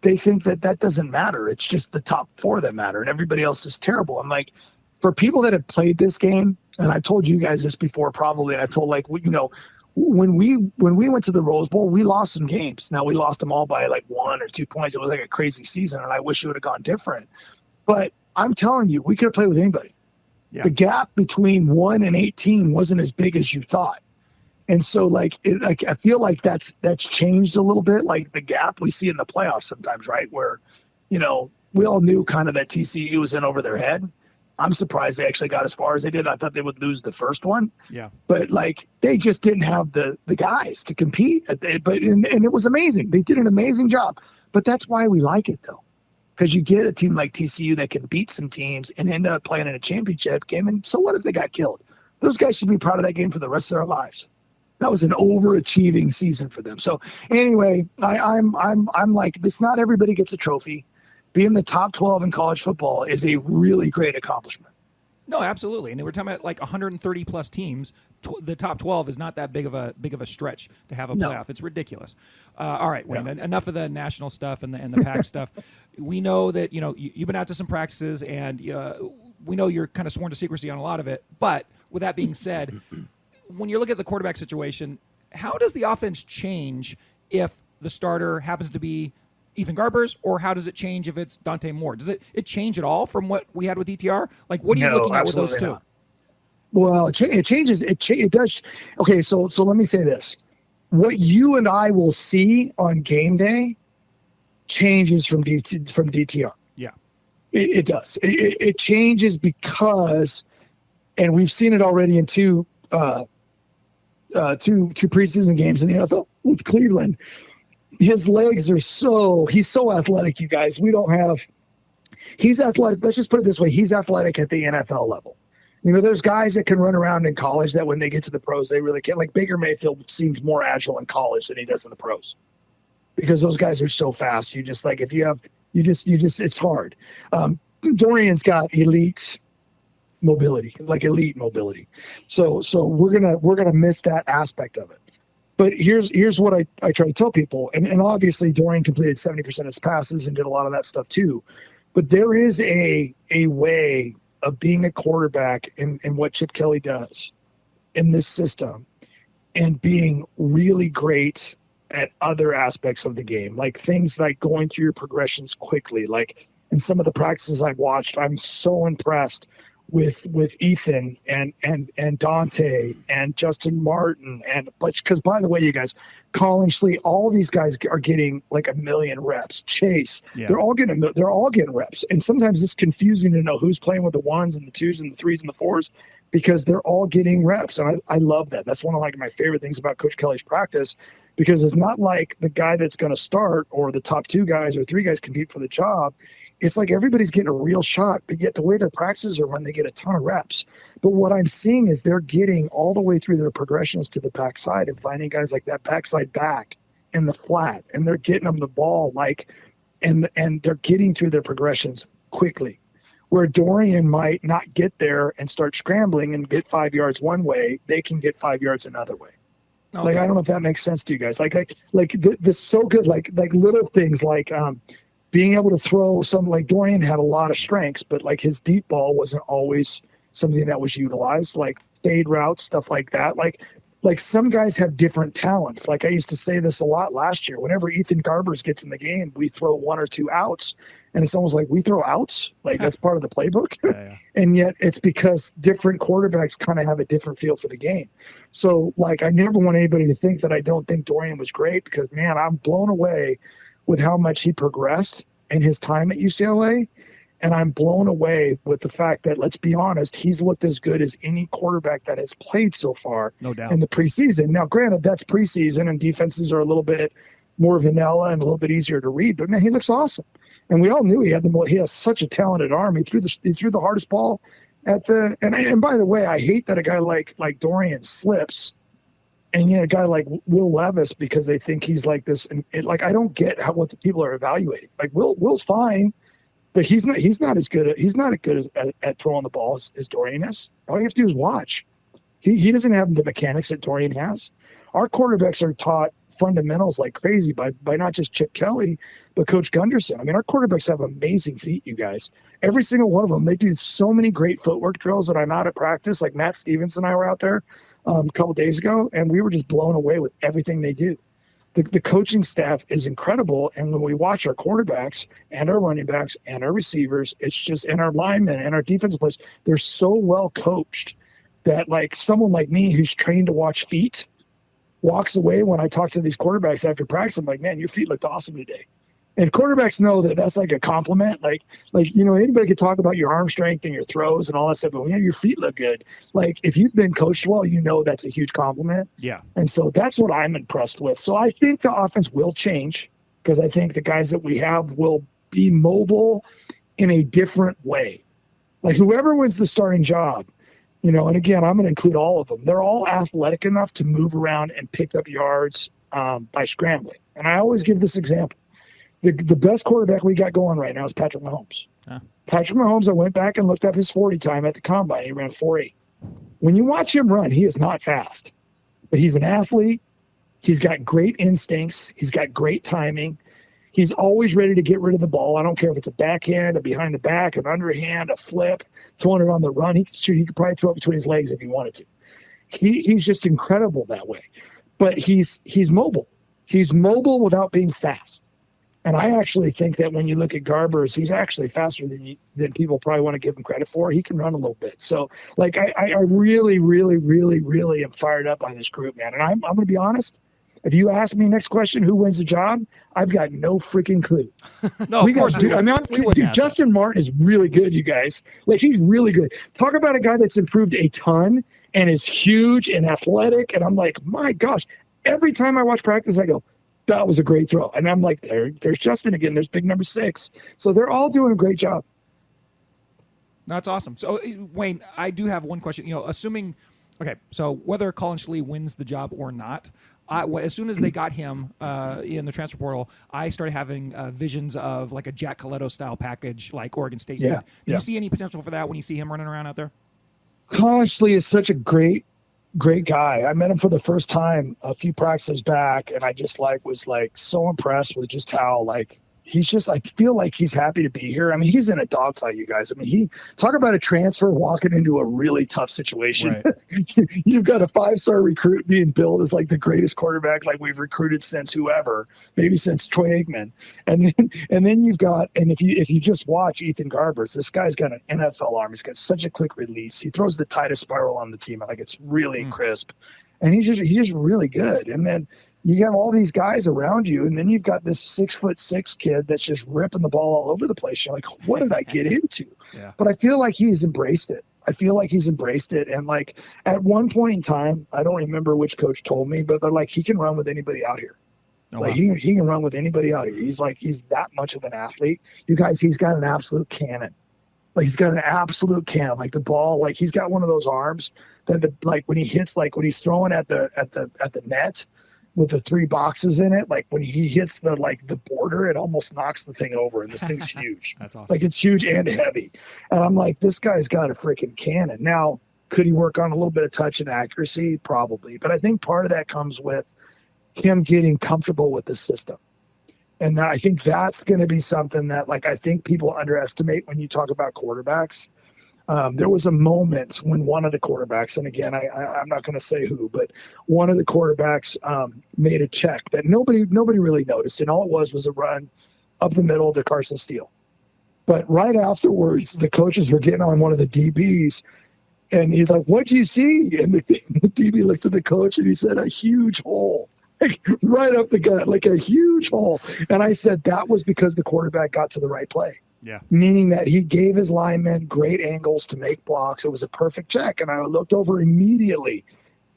they think that doesn't matter. It's just the top 4 that matter, and everybody else is terrible. I'm like, for people that have played this game, and I told you guys this before probably, and I told when we went to the Rose Bowl, we lost some games. Now, we lost them all by 1 or 2 points. It was a crazy season, and I wish it would have gone different. But I'm telling you, we could have played with anybody. Yeah. The gap between 1 and 18 wasn't as big as you thought. And so, I feel like that's changed a little bit, the gap we see in the playoffs sometimes, right? Where, we all knew kind of that TCU was in over their head. I'm surprised they actually got as far as they did. I thought they would lose the first one. Yeah. But they just didn't have the guys to compete. And it was amazing. They did an amazing job. But that's why we like it, though. because you get a team like TCU that can beat some teams and end up playing in a championship game. And so what if they got killed? Those guys should be proud of that game for the rest of their lives. That was an overachieving season for them. So anyway, I'm like this. Not everybody gets a trophy. Being the top 12 in college football is a really great accomplishment. No, absolutely. And we're talking about like 130 plus teams. The top 12 is not that big of a stretch to have a playoff. It's ridiculous. All right, Wayne. Yeah. Enough of the national stuff and the PAC stuff. We know that you've been out to some practices, and we know you're kind of sworn to secrecy on a lot of it. But with that being said, when you look at the quarterback situation, how does the offense change if the starter happens to be Ethan Garbers, or how does it change if it's Dante Moore? Does it change at all from what we had with ETR? Like, what are you looking at with those two? Not. Well, it changes. It does. Okay, so let me say this: what you and I will see on game day changes from DTR. Yeah, it does. It changes because, and we've seen it already in two preseason games in the NFL with Cleveland. His legs are he's so athletic, you guys. He's athletic. Let's just put it this way. He's athletic at the NFL level. There's guys that can run around in college that when they get to the pros, they really can't. Like Baker Mayfield seems more agile in college than he does in the pros because those guys are so fast. You just like, it's hard. Dorian's got elite mobility. So we're going to miss that aspect of it. But here's what I try to tell people, and obviously Dorian completed 70% of his passes and did a lot of that stuff too. But there is a way of being a quarterback in what Chip Kelly does in this system and being really great at other aspects of the game, like things like going through your progressions quickly. Like in some of the practices I've watched, I'm so impressed with Ethan and Dante and Justin Martin, and because by the way, you guys, Colin Schlee, all these guys are getting like 1 million reps. Chase, they're all getting reps, and sometimes it's confusing to know who's playing with the ones and the twos and the threes and the fours because they're all getting reps, and I love that. That's one of like my favorite things about Coach Kelly's practice, because it's not like the guy that's going to start or the top 2 guys or 3 guys compete for the job. It's like everybody's getting a real shot, but yet the way their practices are run, they get a ton of reps. But what I'm seeing is they're getting all the way through their progressions to the backside and finding guys like that backside back in the flat, and they're getting them the ball and they're getting through their progressions quickly. Where Dorian might not get there and start scrambling and get 5 yards one way, they can get 5 yards another way. Okay. Like, I don't know if that makes sense to you guys. Like this so good, like little things like being able to throw some, like Dorian had a lot of strengths, but like his deep ball wasn't always something that was utilized, like fade routes, stuff like that. Like some guys have different talents. Like I used to say this a lot last year. Whenever Ethan Garbers gets in the game, we throw 1 or 2 outs, and it's almost like we throw outs. Like that's part of the playbook. Yeah. And yet it's because different quarterbacks kind of have a different feel for the game. So like, I never want anybody to think that I don't think Dorian was great, because man, I'm blown away with how much he progressed in his time at UCLA. And I'm blown away with the fact that, let's be honest, he's looked as good as any quarterback that has played so far no doubt. In the preseason. Now, granted, that's preseason and defenses are a little bit more vanilla and a little bit easier to read, but man, he looks awesome. And we all knew he has such a talented arm. He threw the hardest ball at the, and by the way, I hate that a guy like Dorian slips, and a guy like Will Levis, because they think he's like this. And like, I don't get what the people are evaluating. Like Will's fine, but he's not as good at throwing the ball as Dorian is. All you have to do is watch. He doesn't have the mechanics that Dorian has. Our quarterbacks are taught fundamentals like crazy by not just Chip Kelly, but Coach Gunderson. I mean, our quarterbacks have amazing feet, you guys. Every single one of them. They do so many great footwork drills that I'm out at practice. Like Matt Stevens and I were out there a couple days ago, and we were just blown away with everything they do. The coaching staff is incredible, and when we watch our quarterbacks and our running backs and our receivers, it's just, and our linemen and our defensive players, they're so well coached that like someone like me who's trained to watch feet walks away when I talk to these quarterbacks after practice. I'm like, man, your feet looked awesome today. And quarterbacks know that that's like a compliment. Like anybody could talk about your arm strength and your throws and all that stuff, but when your feet look good, like if you've been coached well, that's a huge compliment. Yeah. And so that's what I'm impressed with. So I think the offense will change, because I think the guys that we have will be mobile in a different way. Like whoever wins the starting job, you know, and again, I'm going to include all of them. They're all athletic enough to move around and pick up yards by scrambling. And I always give this example. The best quarterback we got going right now is Patrick Mahomes. Huh. Patrick Mahomes, I went back and looked up his 40 time at the combine. He ran 4.8. When you watch him run, he is not fast, but he's an athlete. He's got great instincts. He's got great timing. He's always ready to get rid of the ball. I don't care if it's a backhand, a behind the back, an underhand, a flip, throwing it on the run. He could shoot. He could probably throw it between his legs if he wanted to. He's just incredible that way. But he's mobile. He's mobile without being fast. And I actually think that when you look at Garbers, he's actually faster than people probably want to give him credit for. He can run a little bit. So, like, I really, really, really, really am fired up by this group, man. And I'm going to be honest. If you ask me next question, who wins the job, I've got no freaking clue. No, of course. Dude, Justin Martin is really good, you guys. Like, he's really good. Talk about a guy that's improved a ton and is huge and athletic. And I'm like, my gosh, every time I watch practice, I go, that was a great throw. And I'm like, there's Justin again. There's big number 6. So they're all doing a great job. That's awesome. So, Wayne, I do have one question. You know, assuming, okay, so whether Colin Schley wins the job or not, as soon as they got him in the transfer portal, I started having visions of like a Jack Coletto style package like Oregon State did. Do you see any potential for that when you see him running around out there? Colin Schley is such a great guy. I met him for the first time a few practices back, and I just was so impressed with just how he's just, I feel like he's happy to be here. I mean, he's in a dogfight, you guys. I mean, talk about a transfer walking into a really tough situation. Right. You've got a 5-star recruit being billed as like the greatest quarterback like we've recruited since whoever, maybe since Troy Aikman. And then you've got, and if you just watch Ethan Garbers, this guy's got an NFL arm. He's got such a quick release. He throws the tightest spiral on the team. Like, it's really crisp. And he's just really good. And then you have all these guys around you, and then you've got this 6'6" kid that's just ripping the ball all over the place. You're like, what did I get into? Yeah. But I feel like he's embraced it. And like at one point in time, I don't remember which coach told me, but they're like, he can run with anybody out here. Oh, like wow. he can run with anybody out here. He's that much of an athlete. You guys, he's got an absolute cannon. Like, he's got an absolute cannon. Like, the ball, like, he's got one of those arms that when he hits, like when he's throwing at the net with the 3 boxes in it, like when he hits the border, it almost knocks the thing over, and this thing's huge. That's awesome. Like, it's huge and heavy. And I'm like, this guy's got a freaking cannon. Now, could he work on a little bit of touch and accuracy? Probably. But I think part of that comes with him getting comfortable with the system. And I think that's going to be something that, like, I think people underestimate when you talk about quarterbacks. There was a moment when one of the quarterbacks, and again, I'm not going to say who, but one of the quarterbacks made a check that nobody really noticed, and all it was a run up the middle to Carson Steele. But right afterwards, the coaches were getting on one of the DBs, and he's like, "What'd you see?" And the DB looked at the coach, and he said, "A huge hole." Right up the gut, like a huge hole. And I said that was because the quarterback got to the right play. Yeah. Meaning that he gave his linemen great angles to make blocks. It was a perfect check. And I looked over immediately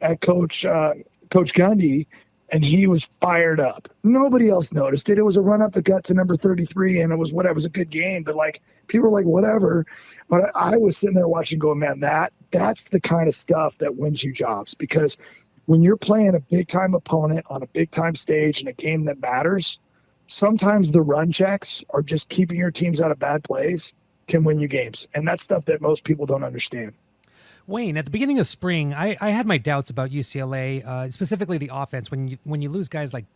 at Coach Gundy, and he was fired up. Nobody else noticed it. It was a run up the gut to number 33, and it was whatever. It was a good game, but like, people were like, whatever. But I was sitting there watching going, man, that's the kind of stuff that wins you jobs, because when you're playing a big-time opponent on a big-time stage in a game that matters, sometimes the run checks or just keeping your teams out of bad plays can win you games. And that's stuff that most people don't understand. Wayne, at the beginning of spring, I had my doubts about UCLA, specifically the offense. When you lose guys like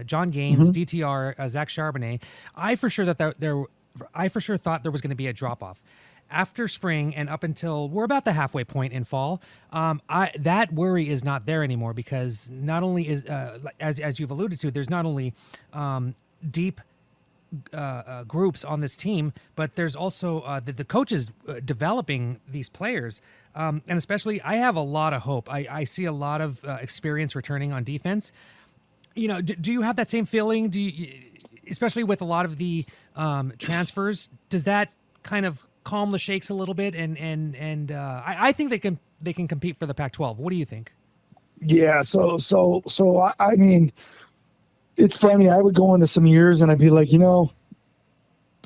John Gaines, DTR, Zach Charbonnet, I for sure thought there was going to be a drop-off. After spring and up until we're about the halfway point in fall, that worry is not there anymore, because not only is, as you've alluded to, there's not only deep groups on this team, but there's also the coaches developing these players. And especially, I have a lot of hope. I see a lot of experience returning on defense. You know, do you have that same feeling? Especially with a lot of the transfers, does that kind of calm the shakes a little bit, and I think they can compete for the Pac-12. What do you think? Yeah, so I mean, it's funny. I would go into some years and I'd be like,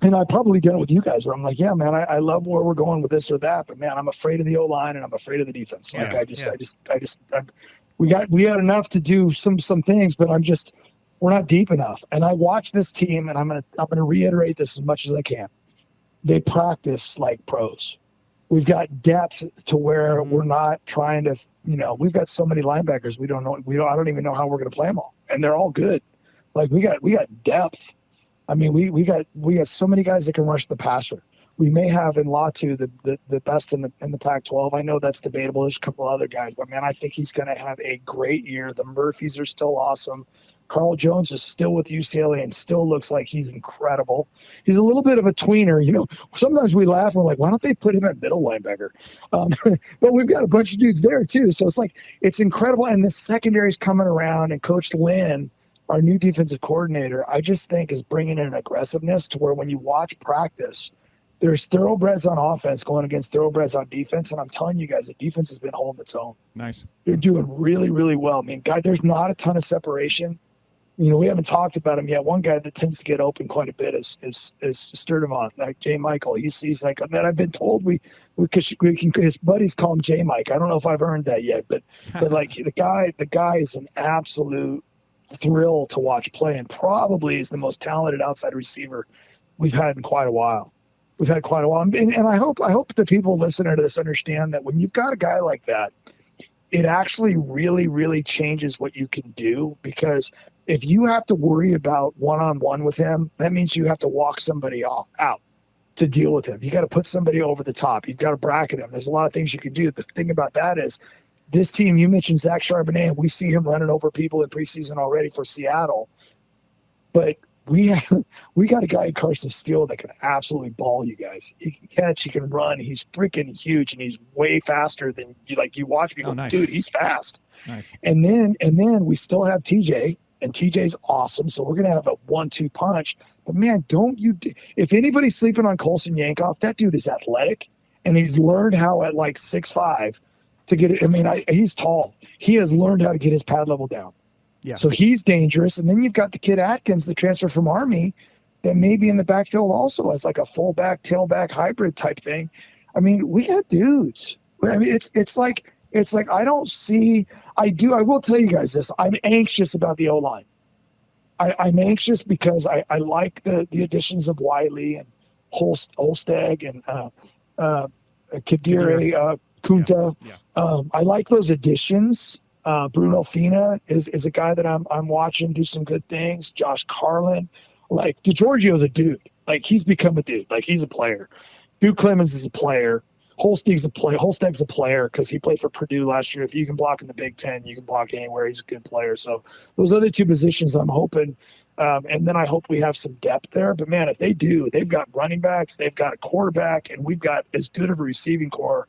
and I've probably done it with you guys where I'm like, yeah, man, I love where we're going with this or that, but man, I'm afraid of the O-line and I'm afraid of the defense. Like we had enough to do some things, but we're not deep enough. And I watch this team, and I'm gonna reiterate this as much as I can. They practice like pros. We've got depth to where we're not trying to, we've got so many linebackers. I don't even know how we're gonna play them all, and they're all good. Like we got depth. I mean, we got so many guys that can rush the passer. We may have in Latu the best in the Pac-12. I know that's debatable. There's a couple other guys, but man, I think he's going to have a great year. The Murphys are still awesome. Carl Jones is still with UCLA and still looks like he's incredible. He's a little bit of a tweener. Sometimes we laugh. We're like, why don't they put him at middle linebacker? But we've got a bunch of dudes there too. So it's incredible. And the secondary's coming around, and Coach Lynn, our new defensive coordinator, I just think is bringing in an aggressiveness to where when you watch practice, there's thoroughbreds on offense going against thoroughbreds on defense. And I'm telling you guys, the defense has been holding its own. Nice. They're doing really, really well. I mean, guy, there's not a ton of separation. We haven't talked about him yet. One guy that tends to get open quite a bit is Sturdivant, like J. Michael. He's like, man, I've been told we can, his buddies call him J. Mike. I don't know if I've earned that yet, but like the guy is an absolute thrill to watch play, and probably is the most talented outside receiver we've had in quite a while. And I hope the people listening to this understand that when you've got a guy like that, it actually really, really changes what you can do, because if you have to worry about one-on-one with him, that means you have to walk somebody out to deal with him. You got to put somebody over the top. You've got to bracket him. There's a lot of things you can do. The thing about that is this team, you mentioned Zach Charbonnet, and we see him running over people in preseason already for Seattle. But we got a guy in Carson Steele that can absolutely ball you guys. He can catch, he can run. He's freaking huge, and he's way faster than you watch me go, nice. Dude, he's fast. Nice. And then we still have TJ, and TJ's awesome. So we're going to have a 1-2 punch. But man, if anybody's sleeping on Colson Yankoff, that dude is athletic, and he's learned how at like 6'5" to get it. I mean, he's tall. He has learned how to get his pad level down. Yeah. So he's dangerous. And then you've got the kid Atkins, the transfer from Army, that may be in the backfield also as like a fullback, tailback hybrid type thing. I mean, we got dudes. I mean, it's like I don't see. I will tell you guys this. I'm anxious about the O-line. I'm anxious because I like the additions of Wiley and Holsteg and Kadire Kunta. Yeah. I like those additions. Bruno Fina is a guy that I'm watching do some good things. Josh Carlin, like DeGiorgio's a dude. Like he's become a dude. Like he's a player. Duke Clemens is a player. Holsteg's a player because he played for Purdue last year. If you can block in the Big Ten, you can block anywhere. He's a good player. So those other two positions, I'm hoping, and then I hope we have some depth there. But man, if they do, they've got running backs, they've got a quarterback, and we've got as good of a receiving core.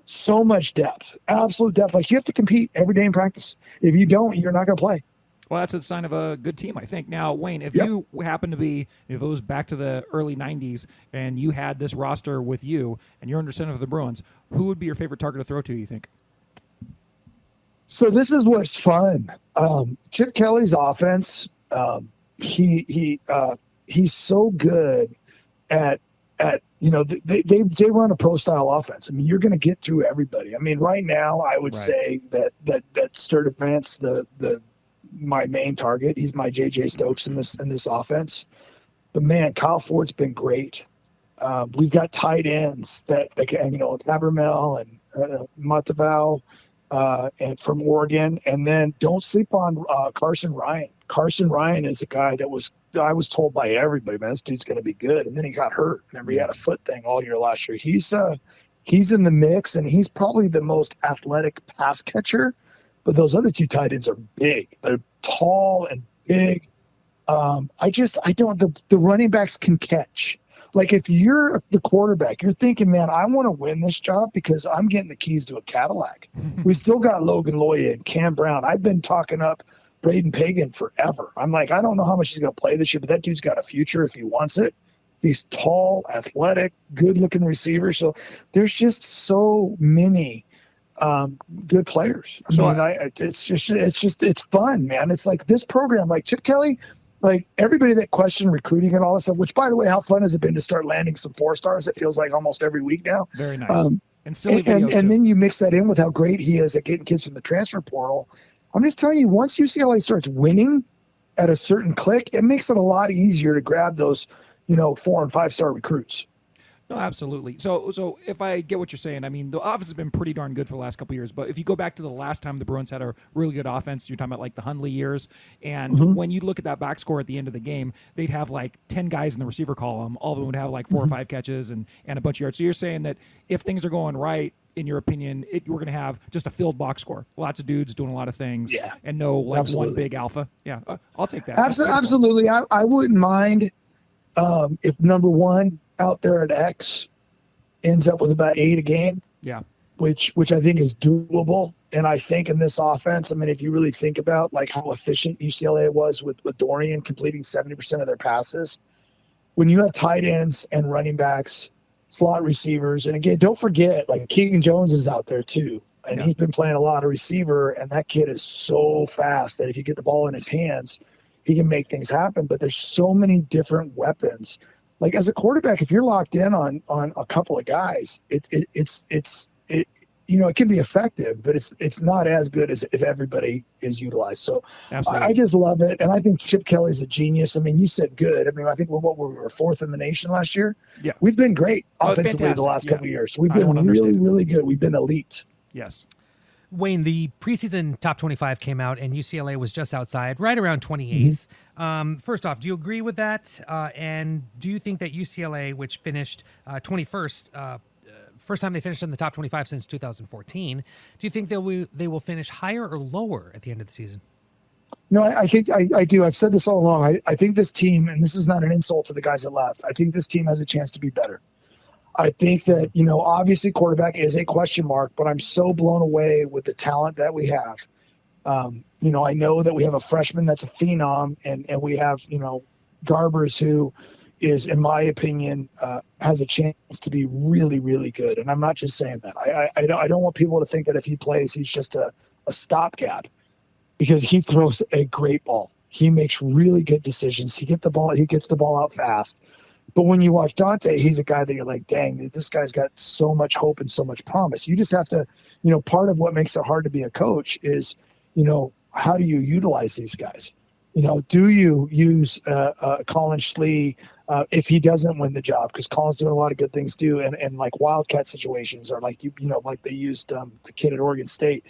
So much depth, absolute depth. Like you have to compete every day in practice. If you don't, you're not going to play. Well, that's a sign of a good team, I think. Now, Wayne, if you happen to be, if it was back to the early 90s and you had this roster with you and you're under center of the Bruins, who would be your favorite target to throw to, you think? So this is what's fun. Chip Kelly's offense, he's so good at they run a pro style offense. I mean, you're going to get through everybody. I mean, right now I would say that Sturdivant's my main target. He's my JJ Stokes in this offense. But man, Kyle Ford's been great. We've got tight ends that can, Tabermel and Matavao and from Oregon. And then don't sleep on Carson Ryan. Carson Ryan is a guy that I was told by everybody, man, this dude's going to be good. And then he got hurt. Remember, he had a foot thing all year last year. He's in the mix, and he's probably the most athletic pass catcher. But those other two tight ends are big. They're tall and big. The running backs can catch. Like if you're the quarterback, you're thinking, man, I want to win this job because I'm getting the keys to a Cadillac. We still got Logan Loya and Cam Brown. I've been talking up Braden Pagan forever. I'm like, I don't know how much he's going to play this year, but that dude's got a future if he wants it. He's tall, athletic, good-looking receiver. So there's just so many good players. It's fun, man. It's like this program, like Chip Kelly, like everybody that questioned recruiting and all this stuff, which by the way, how fun has it been to start landing some 4-stars? It feels like almost every week now. Very nice. And silly videos and too. then you mix that in with how great he is at getting kids from the transfer portal. I'm just telling you, once UCLA starts winning at a certain click, it makes it a lot easier to grab those, 4 and 5-star recruits. No, absolutely. So if I get what you're saying, I mean, the offense has been pretty darn good for the last couple of years. But if you go back to the last time the Bruins had a really good offense, you're talking about like the Hundley years. And when you look at that back score at the end of the game, they'd have like 10 guys in the receiver column. All of them would have like 4 or 5 catches and a bunch of yards. So you're saying that if things are going right, in your opinion, we're going to have just a filled box score. Lots of dudes doing a lot of things and no like Absolutely. one big alpha. Yeah, I'll take that. Absolutely. I wouldn't mind if number one out there at X ends up with about 8 a game. Yeah. Which I think is doable. And I think in this offense, I mean, if you really think about like how efficient UCLA was with Dorian completing 70% of their passes, when you have tight ends and running backs, slot receivers, and again, don't forget, like Keegan Jones is out there too. And he's been playing a lot of receiver, and that kid is so fast that if you get the ball in his hands, he can make things happen. But there's so many different weapons. Like as a quarterback, if you're locked in on a couple of guys, it can be effective, but it's not as good as if everybody is utilized. So I just love it, and I think Chip Kelly's a genius. I mean, you said good. I mean, I think we were 4th in the nation last year. Yeah, we've been great offensively the last couple of years. We've been really, really good. We've been elite. Yes. Wayne, the preseason top 25 came out, and UCLA was just outside, right around 28th. First off, do you agree with that? And do you think that UCLA, which finished 21st, first time they finished in the top 25 since 2014, do you think they will finish higher or lower at the end of the season? No, I think I do. I've said this all along. I think this team, and this is not an insult to the guys that left, I think this team has a chance to be better. I think that, obviously quarterback is a question mark, but I'm so blown away with the talent that we have. I know that we have a freshman that's a phenom, and we have, Garbers who is, in my opinion, has a chance to be really, really good. And I'm not just saying that. I don't want people to think that if he plays, he's just a stopgap, because he throws a great ball. He makes really good decisions. He gets the ball out fast. But when you watch Dante, he's a guy that you're like, dang, this guy's got so much hope and so much promise. You just have to, part of what makes it hard to be a coach is, how do you utilize these guys? Do you use Colin Schlee if he doesn't win the job? Because Colin's doing a lot of good things too, and like wildcat situations, or like like they used the kid at Oregon State,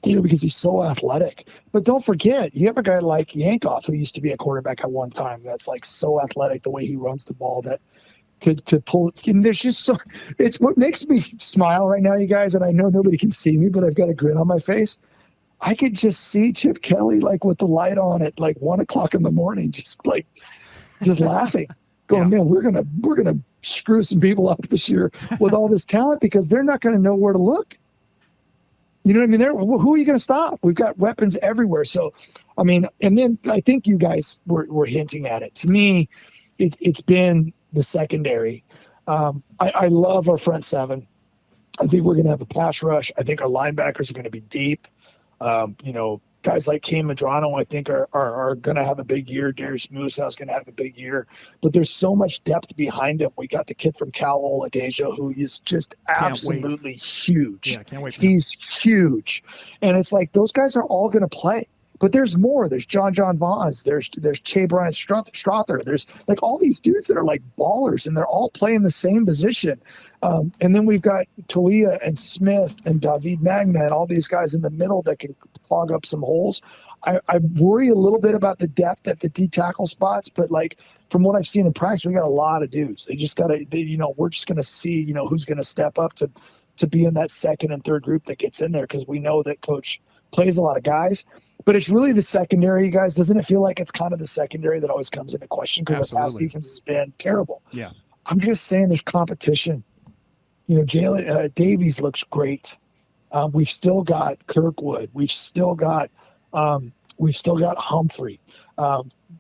because he's so athletic. But don't forget, you have a guy like Yankoff, who used to be a quarterback at one time, that's like so athletic, the way he runs the ball, that could pull. And there's just so, it's what makes me smile right now, you guys, and I know nobody can see me, but I've got a grin on my face. I could just see Chip Kelly with the light on at 1 o'clock in the morning, just laughing, going, man, we're gonna screw some people up this year with all this talent, because they're not going to know where to look. You know what I mean? Who are you going to stop? We've got weapons everywhere. So, I mean, and then I think you guys were hinting at it. To me, it's been the secondary. I love our front seven. I think we're going to have a pass rush. I think our linebackers are going to be deep. Guys like Cam Medrano, I think, are going to have a big year. Darius Musa is going to have a big year. But there's so much depth behind him. We got the kid from Cal, Oladejo, who is just absolutely huge. Yeah, can't wait. He's huge. And it's like those guys are all going to play. But there's more. There's John Vaz. There's Che Brian Strother. There's like all these dudes that are like ballers, and they're all playing the same position. And then we've got Talia and Smith and David Magna and all these guys in the middle that can clog up some holes. I worry a little bit about the depth at the D tackle spots, but from what I've seen in practice, we got a lot of dudes. They just got to, we're just going to see, who's going to step up to be in that second and third group that gets in there, because we know that Coach plays a lot of guys. But it's really the secondary, you guys. Doesn't it feel like it's kind of the secondary that always comes into question, because our pass defense has been terrible? Yeah. I'm just saying there's competition. Jalen Davies looks great. We've still got Kirkwood. We've still got Humphrey.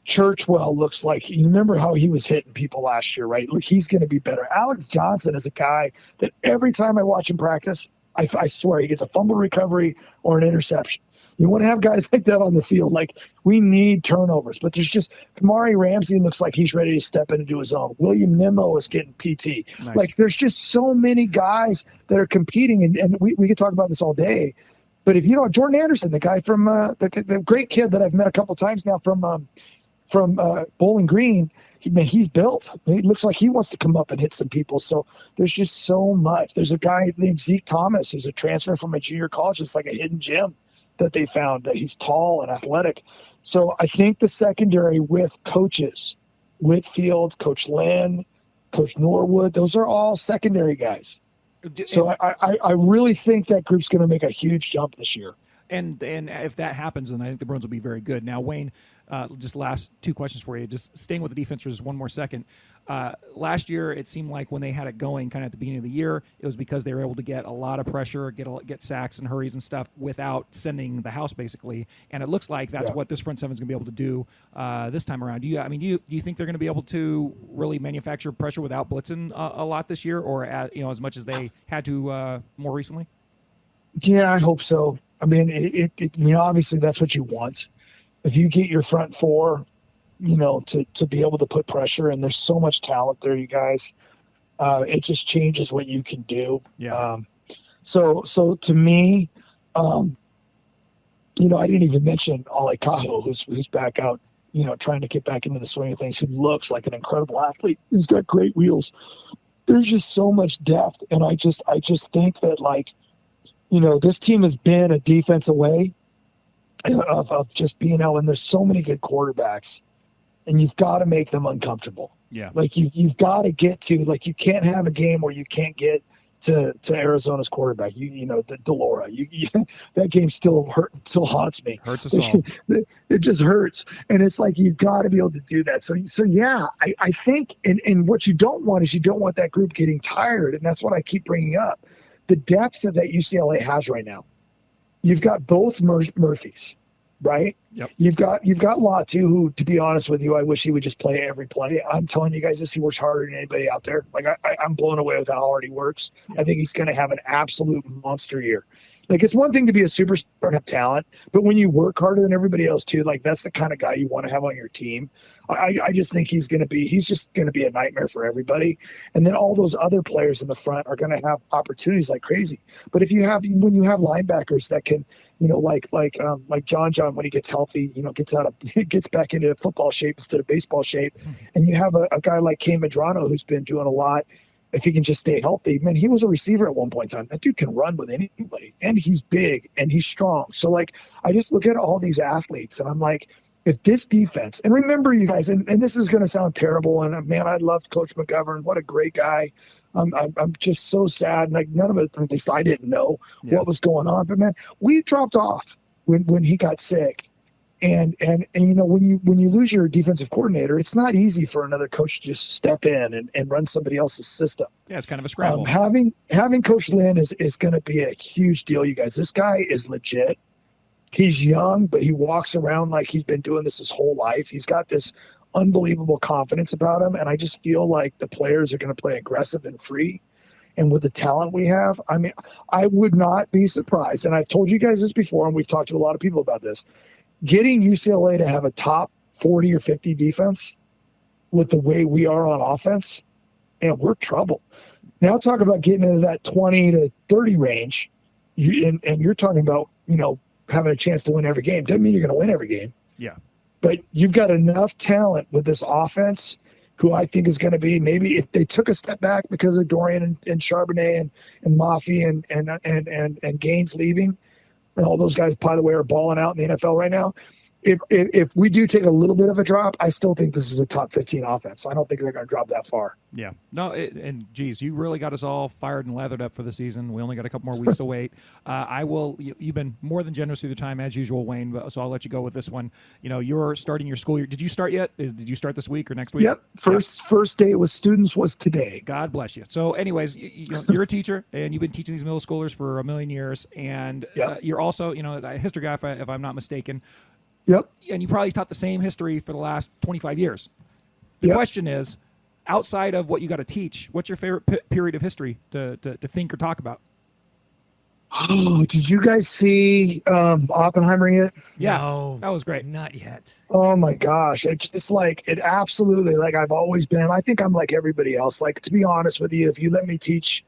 Churchwell looks like, you remember how he was hitting people last year, right? Look, he's going to be better. Alex Johnson is a guy that every time I watch him practice, I swear he gets a fumble recovery or an interception. You want to have guys like that on the field. Like, we need turnovers, but there's just Kamari Ramsey looks like he's ready to step in and do his own. William Nimmo is getting PT. Nice. Like, there's just so many guys that are competing, and we could talk about this all day. But if you know Jordan Anderson, the guy from the great kid that I've met a couple times now from Bowling Green, he's built. He looks like he wants to come up and hit some people. So there's just so much. There's a guy named Zeke Thomas who's a transfer from a junior college. It's like a hidden gem that they found, that he's tall and athletic. So I think the secondary with coaches, Whitfield, Coach Lynn, Coach Norwood, those are all secondary guys. So I really think that group's going to make a huge jump this year. And if that happens, then I think the Bruins will be very good. Now, Wayne, just last two questions for you. Just staying with the defense for just one more second. Last year, it seemed like when they had it going kind of at the beginning of the year, it was because they were able to get a lot of pressure, get sacks and hurries and stuff without sending the house, basically. And it looks like that's what this front seven is going to be able to do this time around. Do you think they're going to be able to really manufacture pressure without blitzing a lot this year, or as much as they had to more recently? Yeah, I hope so. I mean, obviously that's what you want. If you get your front four, to be able to put pressure, and there's so much talent there, you guys, it just changes what you can do. Yeah. So to me, I didn't even mention Ale Cajo, who's back out, trying to get back into the swing of things, who looks like an incredible athlete. He's got great wheels. There's just so much depth, and I just think that, like, this team has been a defense away of just being out, and there's so many good quarterbacks, and you've got to make them uncomfortable. Yeah. Like, you've got to get to, like, you can't have a game where you can't get to Arizona's quarterback. The Delora. That game still haunts me. Hurts us all. It just hurts, and it's like you've got to be able to do that. So yeah, I think, and what you don't want is you don't want that group getting tired, and that's what I keep bringing up. The depth that UCLA has right now. You've got both Murphys, right? Yep. You've got Latu, who, to be honest with you, I wish he would just play every play. I'm telling you guys this, he works harder than anybody out there. Like, I'm blown away with how hard he works. I think he's going to have an absolute monster year. Like, it's one thing to be a superstar and have talent, but when you work harder than everybody else too, like, that's the kind of guy you want to have on your team. I just think he's just going to be a nightmare for everybody. And then all those other players in the front are going to have opportunities like crazy. But when you have linebackers that can, like John when he gets healthy, gets back into football shape instead of baseball shape, and you have a guy like Cam Medrano who's been doing a lot. If he can just stay healthy, man, he was a receiver at one point in time. That dude can run with anybody, and he's big and he's strong. So, like, I just look at all these athletes, and I'm like, if this defense, and remember, you guys, and this is going to sound terrible, and man, I loved Coach McGovern. What a great guy. I'm just so sad. Like, none of it, at least I didn't know what was going on. But man, we dropped off when he got sick. And when you lose your defensive coordinator, it's not easy for another coach to just step in and run somebody else's system. Yeah, it's kind of a scramble. Having Coach Lynn is going to be a huge deal, you guys. This guy is legit. He's young, but he walks around like he's been doing this his whole life. He's got this unbelievable confidence about him, and I just feel like the players are going to play aggressive and free. And with the talent we have, I mean, I would not be surprised. And I've told you guys this before, and we've talked to a lot of people about this. Getting UCLA to have a top 40 or 50 defense with the way we are on offense, and we're trouble. Now talk about getting into that 20 to 30 range, and you're talking about, having a chance to win every game. Doesn't mean you're going to win every game. Yeah. But you've got enough talent with this offense who I think is going to be, maybe if they took a step back because of Dorian and Charbonnet and Mafi and Gaines leaving, and all those guys, by the way, are balling out in the NFL right now. If we do take a little bit of a drop, I still think this is a top 15 offense. I don't think they're going to drop that far. Yeah. No, and geez, you really got us all fired and lathered up for the season. We only got a couple more weeks to wait. You've been more than generous through the time as usual, Wayne, so I'll let you go with this one. You're starting your school year. Did you start yet? Did you start this week or next week? Yep. First day with students was today. God bless you. So anyways, you're a teacher, and you've been teaching these middle schoolers for a million years, and you're also, a history guy, if I'm not mistaken. Yep. And you probably taught the same history for the last 25 years. The question is, outside of what you got to teach, what's your favorite period of history to think or talk about? Oh, did you guys see Oppenheimer yet? Yeah, No, that was great. not yet. Oh my gosh. It's just like, it absolutely, like I've always been, I think I'm like everybody else. Like, to be honest with you, if you let me teach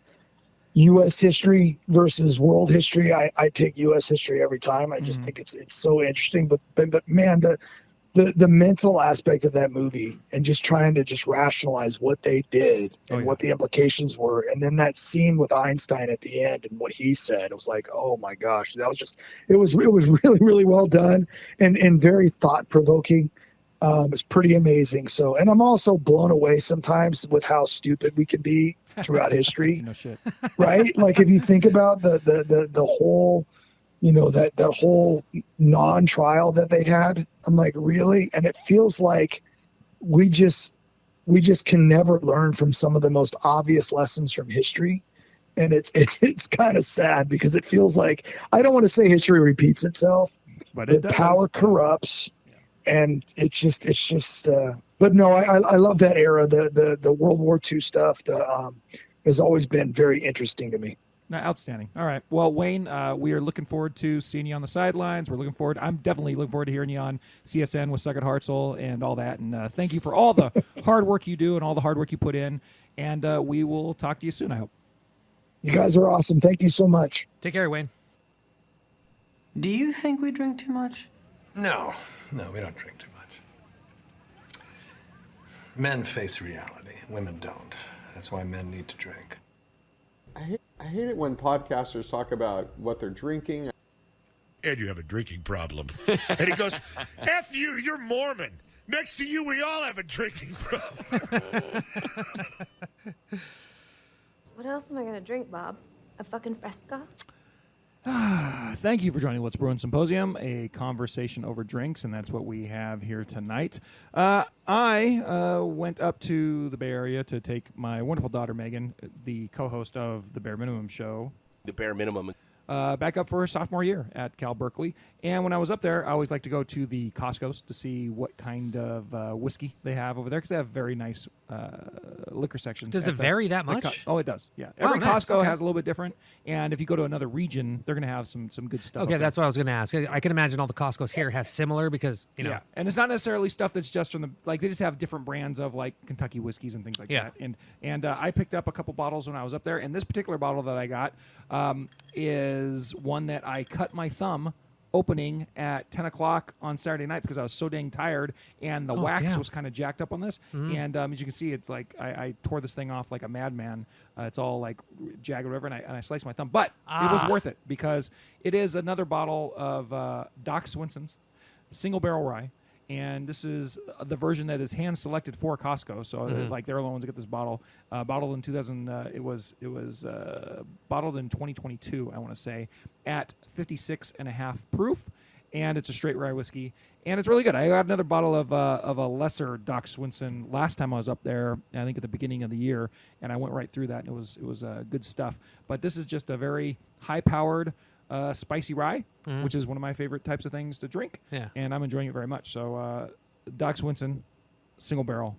U.S. history versus world history, I take U.S. history every time. I just think it's so interesting. But man, the mental aspect of that movie and just trying to just rationalize what they did and what the implications were. And then that scene with Einstein at the end and what he said, it was like, oh my gosh, that was just, it was really, really well done and very thought provoking. It's pretty amazing. So, and I'm also blown away sometimes with how stupid we can be throughout history. No shit. Right? Like if you think about the whole, that whole non-trial that they had, I'm like, really? And it feels like we just can never learn from some of the most obvious lessons from history. And it's kind of sad because it feels like, I don't want to say history repeats itself, but power corrupts. And it's just but no, I love that era. The World War II stuff has always been very interesting to me. Outstanding. All right. Well, Wayne, we are looking forward to seeing you on the sidelines. I'm definitely looking forward to hearing you on CSN with Suck It Hartzell and all that. And thank you for all the hard work you do and all the hard work you put in. And we will talk to you soon, I hope. You guys are awesome. Thank you so much. Take care, Wayne. Do you think we drink too much? No, we don't drink too much. Men face reality. Women don't. That's why men need to drink. I hate it when podcasters talk about what they're drinking. And you have a drinking problem. And he goes, F you, you're Mormon. Next to you, we all have a drinking problem. What else am I going to drink, Bob? A fucking Fresca? Thank you for joining What's Bruin Symposium, a conversation over drinks, and that's what we have here tonight. I went up to the Bay Area to take my wonderful daughter, Megan, the co-host of the Bare Minimum show. The Bare Minimum. Back up for her sophomore year at Cal Berkeley. And when I was up there, I always like to go to the Costco's to see what kind of whiskey they have over there, because they have very nice liquor sections. Does it vary that much? Oh, it does, yeah. Wow, Every nice. Costco Okay. has a little bit different, and if you go to another region, they're going to have some good stuff. Okay, up there. that's what I was going to ask. I can imagine all the Costco's here have similar because, Yeah, and it's not necessarily stuff that's just from the, like, they just have different brands of, like, Kentucky whiskeys and things like that. And I picked up a couple bottles when I was up there, and this particular bottle that I got is one that I cut my thumb opening at 10 o'clock on Saturday night because I was so dang tired, and the wax was kind of jacked up on this. And as you can see, it's like I tore this thing off like a madman. It's all like jagged or whatever, and I sliced my thumb. But it was worth it because it is another bottle of Doc Swinson's single barrel rye. And this is the version that is hand selected for Costco. So like they're the ones that get this bottle. Bottled in 2000. It was bottled in 2022. I want to say at 56.5 proof, and it's a straight rye whiskey, and it's really good. I got another bottle of a lesser Doc Swinson last time I was up there. I think at the beginning of the year, and I went right through that, and it was good stuff. But this is just a very high powered. Spicy rye, which is one of my favorite types of things to drink, and I'm enjoying it very much. So, Doc Swinson, single barrel,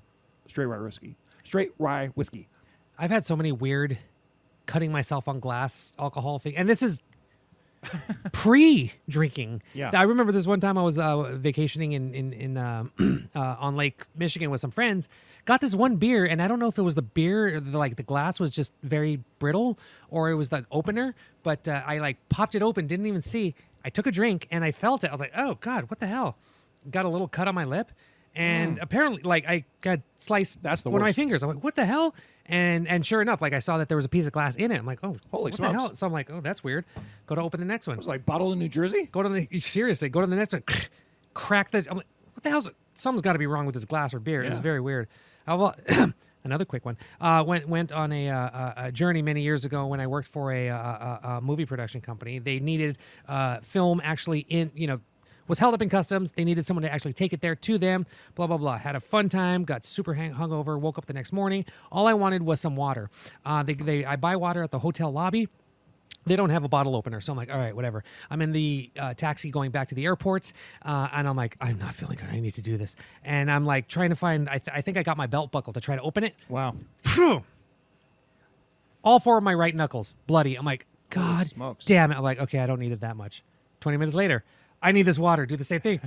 straight rye whiskey. I've had so many weird cutting myself on glass alcohol thing, and this is pre-drinking. Yeah, I remember this one time I was vacationing in on Lake Michigan with some friends. Got this one beer, and I don't know if it was the beer, or the glass was just very brittle, or it was the opener. But I like popped it open, didn't even see. I took a drink, and I felt it. I was like, "Oh God, what the hell?" Got a little cut on my lip, and apparently, like I got sliced. That's the one of my worst. fingers. I'm like, "What the hell?" And sure enough, like I saw that there was a piece of glass in it. I'm like, "Oh, holy what smokes!" the hell? So I'm like, "Oh, that's weird." Go to open the next one. It was like bottled in New Jersey. Go to the next one. Crack the. I'm like, "What the hell's? Something's got to be wrong with this glass or beer." It's very weird. Another quick one. Went on a journey many years ago when I worked for a movie production company. They needed film actually was held up in customs. They needed someone to actually take it there to them. Blah blah blah. Had a fun time. Got super hungover. Woke up the next morning. All I wanted was some water. I buy water at the hotel lobby. They don't have a bottle opener, so I'm like, all right, whatever. I'm in the taxi going back to the airports, and I'm like, I'm not feeling good. I need to do this. And I'm like trying to find, I think I got my belt buckle to try to open it. Wow. All four of my right knuckles, bloody. I'm like, God smokes. damn it. I'm like, okay, I don't need it that much. 20 minutes later, I need this water. Do the same thing.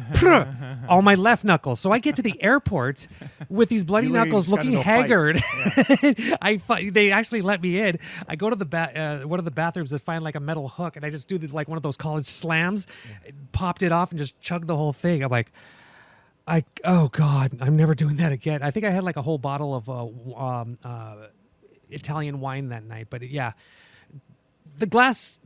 On my left knuckle. So I get to the airport with these bloody knuckles looking haggard. Yeah. They actually let me in. I go to the one of the bathrooms to find like a metal hook, and I just do like one of those college slams, popped it off, and just chugged the whole thing. I'm like, oh God, I'm never doing that again. I think I had like a whole bottle of Italian wine that night. But yeah. The glass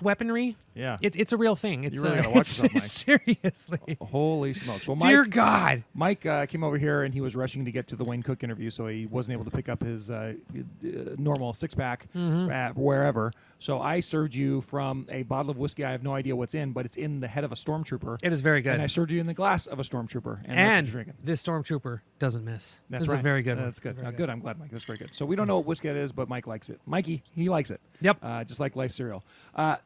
weaponry. Yeah, it's a real thing. It's you really gotta watch yourself, Mike. Seriously. Holy smokes! Well, Dear God, Mike came over here and he was rushing to get to the Wayne Cook interview, so he wasn't able to pick up his normal 6-pack at wherever. So I served you from a bottle of whiskey. I have no idea what's in, but it's in the head of a stormtrooper. It is very good. And I served you in the glass of a stormtrooper. And that's what you're drinking. This stormtrooper doesn't miss. That's this right. is a very good. That's good. Good. I'm glad, Mike. That's very good. So we don't know what whiskey it is, but Mike likes it. Mikey, he likes it. Yep. Just like life cereal.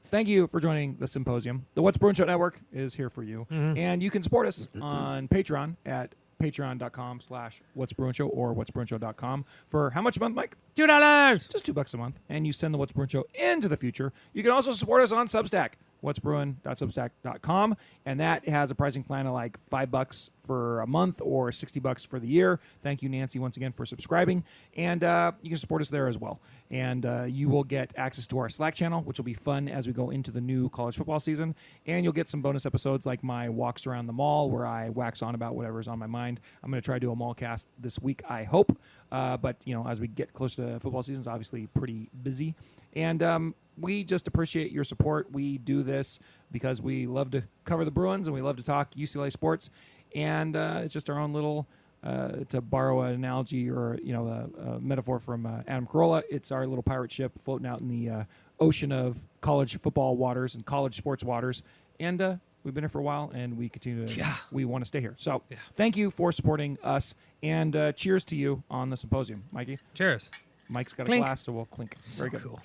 Thank you for joining the symposium. The What's Bruin Show Network is here for you. And you can support us on Patreon at patreon.com/whatsbruinshow or whatsbruinshow.com for how much a month, Mike? $2. Just $2 a month. And you send the What's Bruin Show into the future. You can also support us on Substack, whatsbruin.substack.com, and that has a pricing plan of like $5 for a month or $60 for the year. Thank you, Nancy, once again for subscribing, and you can support us there as well. And you will get access to our Slack channel, which will be fun as we go into the new college football season, and you'll get some bonus episodes like my walks around the mall where I wax on about whatever's on my mind. I'm going to try to do a mall cast this week, I hope, but you know, as we get close to football season, it's obviously pretty busy, and we just appreciate your support. We do this because we love to cover the Bruins and we love to talk UCLA sports. And it's just our own little, to borrow an analogy or a metaphor from Adam Carolla, it's our little pirate ship floating out in the ocean of college football waters and college sports waters. And we've been here for a while, and we continue to. Yeah. We want to stay here. So thank you for supporting us, and cheers to you on the symposium, Mikey. Cheers. Mike's got Clink. a glass, so we'll clink. So Very good. Cool.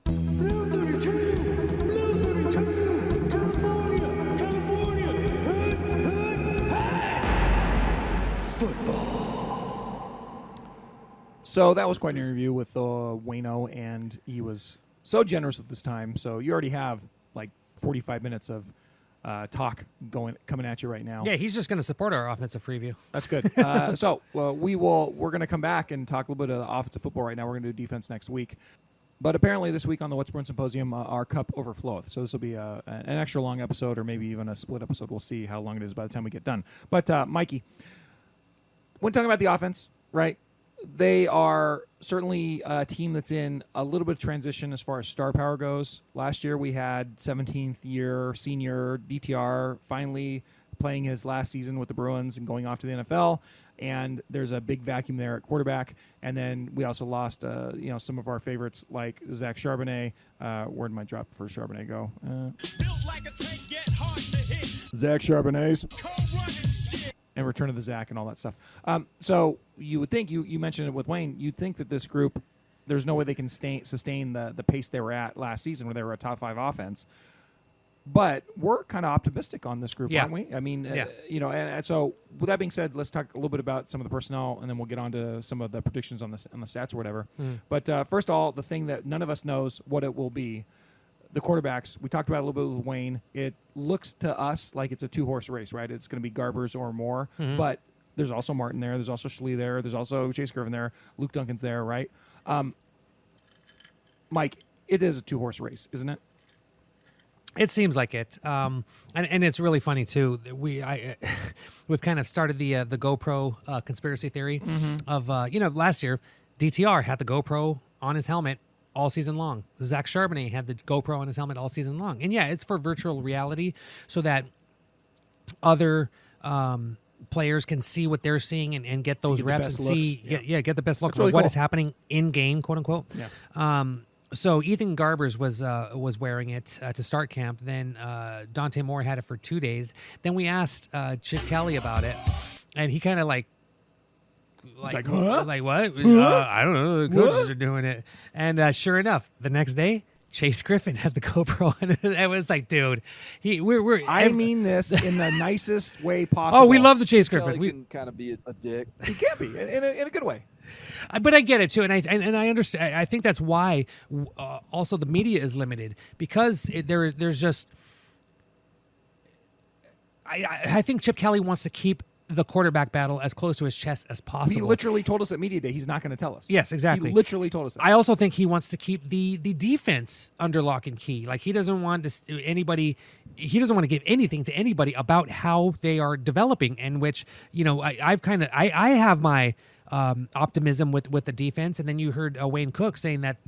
Blue 32, Blue 32, California, California, hey! Football. So that was quite an interview with Wayno, and he was so generous with this time. So you already have like 45 minutes of talk coming at you right now. Yeah, he's just going to support our offensive preview. That's good. So we're going to come back and talk a little bit of offensive football right now. We're going to do defense next week. But apparently this week on the What's Bruin Symposium, our cup overfloweth. So this will be an extra long episode or maybe even a split episode. We'll see how long it is by the time we get done. But Mikey, when talking about the offense, right, they are certainly a team that's in a little bit of transition as far as star power goes. Last year we had 17th year senior DTR finally playing his last season with the Bruins and going off to the NFL. And there's a big vacuum there at quarterback. And then we also lost, some of our favorites like Zach Charbonnet. Where did my drop for Charbonnet go? Zach Charbonnet's. And return of the Zach and all that stuff. So you would think, you mentioned it with Wayne, you'd think that this group, there's no way they can sustain the pace they were at last season where they were a top 5 offense. But we're kind of optimistic on this group, aren't we? I mean, and so with that being said, let's talk a little bit about some of the personnel, and then we'll get on to some of the predictions on the stats or whatever. But first of all, the thing that none of us knows what it will be, the quarterbacks, we talked about it a little bit with Wayne. It looks to us like it's a 2-horse race, right? It's going to be Garbers or more, but there's also Martin there. There's also Schlee there. There's also Chase Griffin there. Luke Duncan's there, right? Mike, it is a 2-horse race, isn't it? It seems like it, and it's really funny too. We've kind of started the GoPro conspiracy theory of last year DTR had the GoPro on his helmet all season long. Zach Charbonnet had the GoPro on his helmet all season long, and yeah, it's for virtual reality so that other players can see what they're seeing and get those reps and see get the best look of what is happening in game, quote unquote. Yeah. So Ethan Garbers was wearing it to start camp. Then Dante Moore had it for 2 days. Then we asked Chip Kelly about it, and he kind of like huh? Like what? I don't know. The coaches are doing it, and sure enough, the next day Chase Griffin had the GoPro, and it was like, dude, I mean this in the nicest way possible. Oh, we love the Chase Griffin. Kelly can kind of be a dick. He can be in a good way. But I get it too, and I understand. I think that's why also the media is limited because there's just. I think Chip Kelly wants to keep the quarterback battle as close to his chest as possible. He literally told us at Media Day he's not going to tell us. Yes, exactly. He literally told us that. I also think he wants to keep the defense under lock and key. Like he doesn't want he doesn't want to give anything to anybody about how they are developing, and which, I have my optimism with the defense, and then you heard Wayne Cook saying that,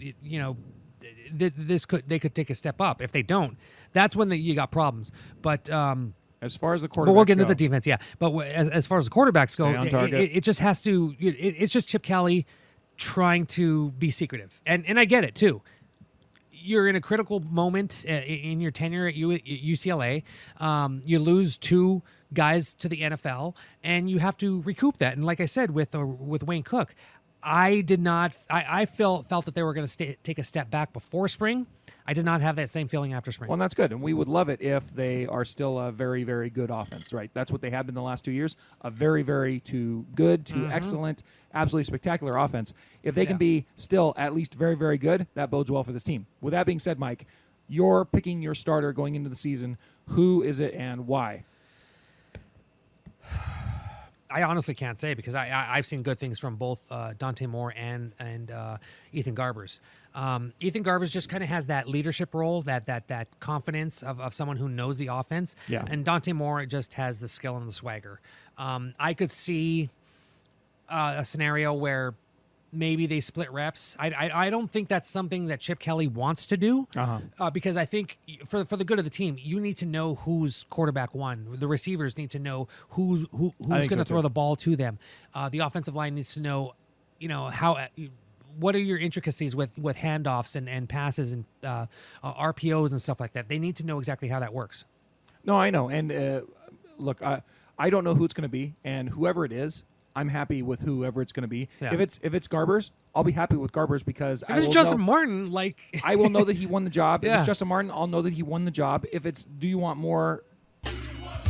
they could take a step up. If they don't, that's when you got problems. But as far as the quarterbacks but we'll get into go, the defense, yeah. But as far as the quarterbacks go, stay on target. it just has to. It's just Chip Kelly trying to be secretive, and I get it too. You're in a critical moment in your tenure at UCLA. You lose 2 guys to the NFL, and you have to recoup that. And like I said with Wayne Cook, I did not. I felt that they were going to take a step back before spring. I did not have that same feeling after spring. Well, and that's good, and we would love it if they are still a very, very good offense, right? That's what they have been the last 2 years, a very, very to good to excellent, absolutely spectacular offense. If they can be still at least very, very good, that bodes well for this team. With that being said, Mike, you're picking your starter going into the season. Who is it and why? I honestly can't say because I've seen good things from both Dante Moore and Ethan Garbers. Ethan Garbers just kind of has that leadership role, that confidence of someone who knows the offense. Yeah. And Dante Moore just has the skill and the swagger. I could see a scenario where maybe they split reps. I don't think that's something that Chip Kelly wants to do because I think for the good of the team, you need to know who's quarterback one. The receivers need to know who's going to throw the ball to them. The offensive line needs to know, how. What are your intricacies with handoffs and passes and RPOs and stuff like that? They need to know exactly how that works. No, I know. And look, I don't know who it's going to be, and whoever it is, I'm happy with whoever it's going to be. Yeah. If it's Garbers, I'll be happy with Garbers because if it's Justin Martin, I will know that he won the job. Yeah. If it's Justin Martin, I'll know that he won the job. If it's do you want more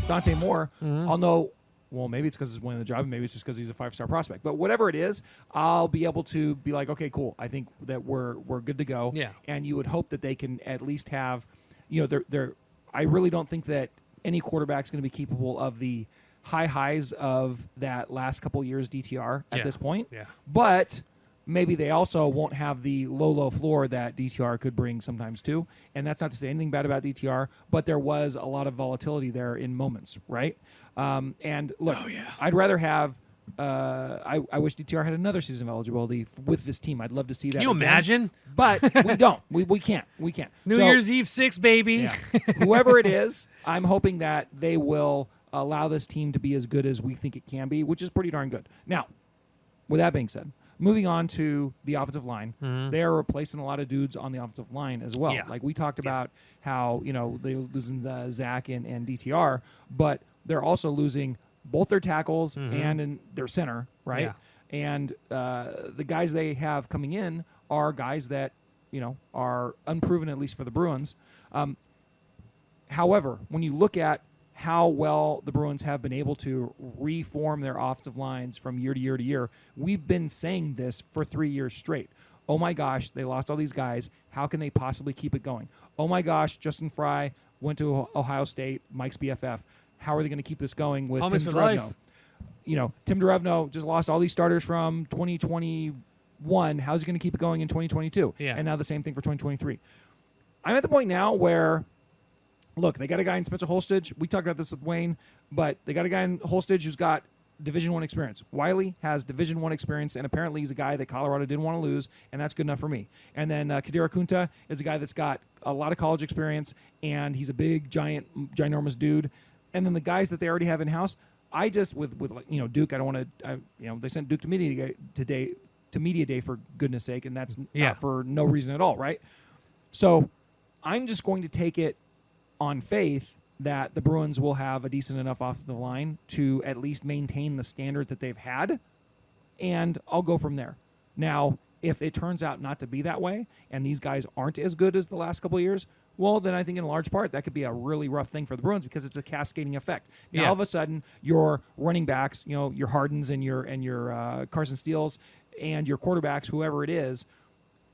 Dante Moore, I'll know. Well, maybe it's because he's winning the job. Maybe it's just because he's a 5-star prospect. But whatever it is, I'll be able to be like, okay, cool. I think that we're good to go. Yeah. And you would hope that they can at least have, they're. I really don't think that any quarterback's going to be capable of the highs of that last couple years DTR at this point. Yeah. But maybe they also won't have the low floor that DTR could bring sometimes too. And that's not to say anything bad about DTR, but there was a lot of volatility there in moments, right? And look, I'd rather have I wish DTR had another season of eligibility with this team. I'd love to see that. Can you again. imagine? But we don't. We can't. We can't. New Year's Eve 6, baby. Yeah. Whoever it is, I'm hoping that they will allow this team to be as good as we think it can be, which is pretty darn good. Now, with that being said, moving on to the offensive line, they are replacing a lot of dudes on the offensive line as well. Yeah. Like we talked about how, they're losing Zach and DTR, but they're also losing both their tackles and in their center, right? Yeah. And the guys they have coming in are guys that, are unproven, at least for the Bruins. However, when you look at how well the Bruins have been able to reform their offensive lines from year to year to year, we've been saying this for 3 years straight. Oh my gosh, they lost all these guys. How can they possibly keep it going? Oh my gosh, Justin Fry went to Ohio State, Mike's BFF. How are they going to keep this going with Almost Tim for life. Derevno? Tim Derevno just lost all these starters from 2021. How's he going to keep it going in 2022? Yeah. And now the same thing for 2023. I'm at the point now where, look, they got a guy in Spencer Holstege. We talked about this with Wayne, but they got a guy in Holstege who's got Division I experience. Wiley has Division I experience, and apparently he's a guy that Colorado didn't want to lose, and that's good enough for me. And then Kadira Kunta is a guy that's got a lot of college experience, and he's a big, ginormous dude. And then the guys that they already have in-house, I just, with Duke, I don't want to, they sent Duke to Media Day for goodness sake, and that's not for no reason at all, right? So I'm just going to take it on faith that the Bruins will have a decent enough offensive line to at least maintain the standard that they've had, and I'll go from there. Now, if it turns out not to be that way, and these guys aren't as good as the last couple of years, well, then I think in large part that could be a really rough thing for the Bruins because it's a cascading effect. Now, all of a sudden, your running backs, your Hardens and your Carson Steeles, and your quarterbacks, whoever it is,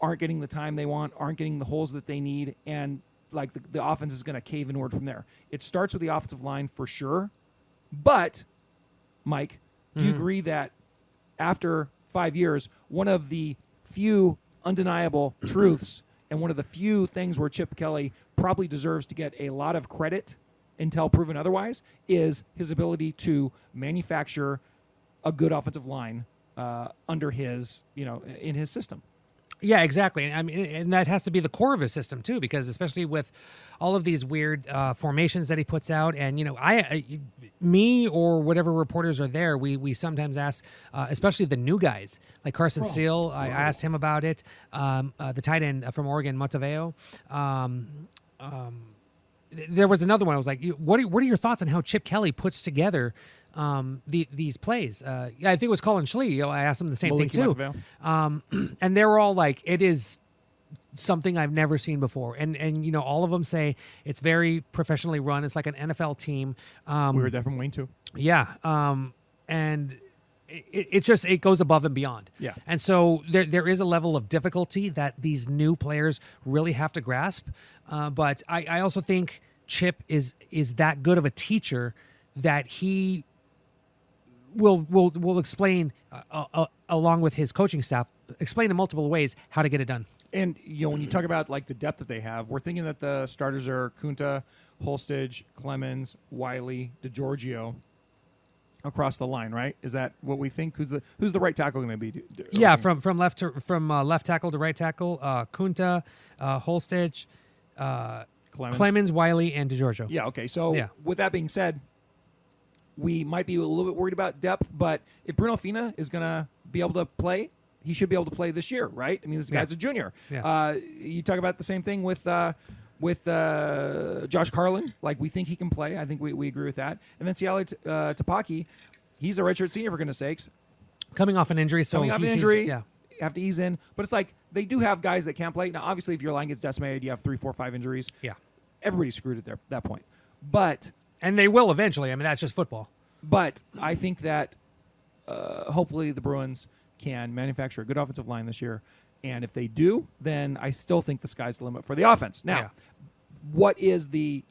aren't getting the time they want, aren't getting the holes that they need, and like the offense is going to cave inward from there. It starts with the offensive line for sure, but Mike, do you agree that after 5 years, one of the few undeniable truths and one of the few things where Chip Kelly probably deserves to get a lot of credit until proven otherwise is his ability to manufacture a good offensive line under his, in his system? Yeah, exactly. I mean, and that has to be the core of his system too, because especially with all of these weird formations that he puts out, and me or whatever reporters are there, we sometimes ask, especially the new guys like Carson Steele. I asked him about it. The tight end from Oregon, Mataveo. There was another one. I was like, what are your thoughts on how Chip Kelly puts together these plays? I think it was Colin Schlee. I asked him the same Maliki thing too. Mataveo. And they were all like, it is something I've never seen before. And all of them say it's very professionally run. It's like an NFL team. We heard that from Wayne too. Yeah. And it goes above and beyond. Yeah. And so there is a level of difficulty that these new players really have to grasp. But I also think Chip is that good of a teacher that he will explain along with his coaching staff, explain in multiple ways how to get it done. And when you talk about like the depth that they have, we're thinking that the starters are Kunta, Holstage, Clemens, Wiley, DeGiorgio across the line, right? Is that what we think? Who's the right tackle going to be? Yeah, from left tackle to right tackle, Kunta, Holstage, Clemens, Wiley, and DeGiorgio. Yeah. Okay. So with that being said, we might be a little bit worried about depth, but if Bruno Fina is going to be able to play, he should be able to play this year, right? I mean, this guy's a junior. Yeah. You talk about the same thing with Josh Carlin. Like, we think he can play. I think we agree with that. And then Siale Tapaki, he's a redshirt senior, for goodness sakes. Coming off an injury. You have to ease in. But it's like they do have guys that can play. Now, obviously, if your line gets decimated, you have 3, 4, 5 injuries. Yeah. Everybody's screwed at that point. But... And they will eventually. I mean, that's just football. But I think that hopefully the Bruins can manufacture a good offensive line this year. And if they do, then I still think the sky's the limit for the offense. Now, what is the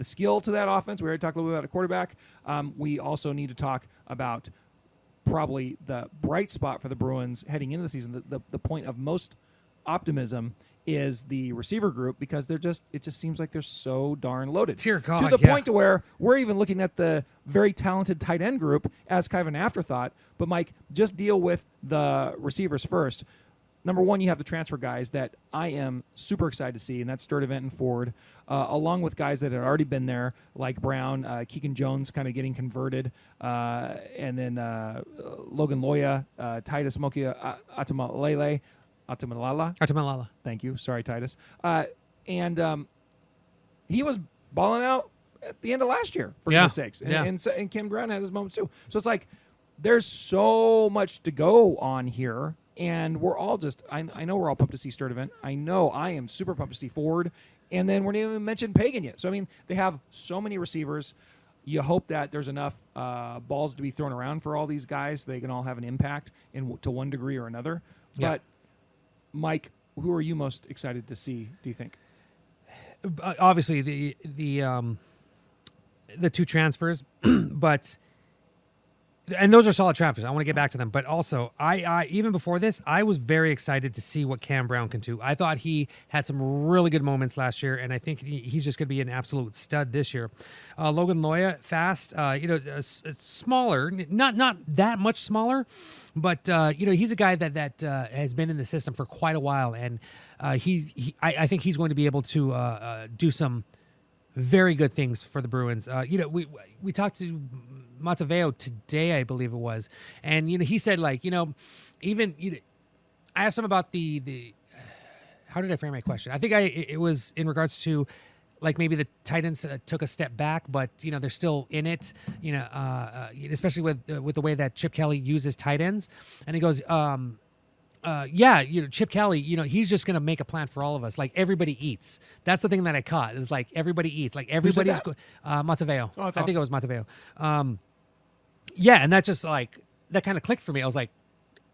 skill to that offense? We already talked a little bit about a quarterback. We also need to talk about probably the bright spot for the Bruins heading into the season. The point of most optimism is the receiver group, because it just seems like they're so darn loaded. Dear God, to the point to where we're even looking at the very talented tight end group as kind of an afterthought. But Mike, just deal with the receivers first. Number one, you have the transfer guys that I am super excited to see, and that's Sturdivant and Ford, along with guys that had already been there, like Brown, Keegan Jones kind of getting converted, and then Logan Loya, Titus Mokia Atamalala. Thank you. Sorry, Titus. And he was balling out at the end of last year, for goodness sakes. And Kim Brown had his moments too. So it's like there's so much to go on here. And we're all just, I know we're all pumped to see Sturdivant. I know I am super pumped to see Ford. And then we didn't even mention Pagan yet. So, I mean, they have so many receivers. You hope that there's enough balls to be thrown around for all these guys so they can all have an impact to one degree or another. Yeah. But, Mike, who are you most excited to see, do you think? Obviously, the two transfers, but... And those are solid transfers. I want to get back to them. But also, I even before this, I was very excited to see what Cam Brown can do. I thought he had some really good moments last year, and I think he's just going to be an absolute stud this year. Logan Loya, fast, smaller, not that much smaller, but he's a guy that has been in the system for quite a while, and I think he's going to be able to do some very good things for the Bruins. We talked to Mataveo today, I believe it was, and he said I asked him about the how did I frame my question? I think it was in regards to like maybe the tight ends took a step back, but they're still in it. Especially with the way that Chip Kelly uses tight ends, and he goes. Chip Kelly, he's just going to make a plan for all of us. Like, everybody eats. That's the thing that I caught. Is like, everybody eats. Like, everybody's... Mataveo. Oh, that's I think it was Mataveo. And that just, like, that kind of clicked for me. I was like,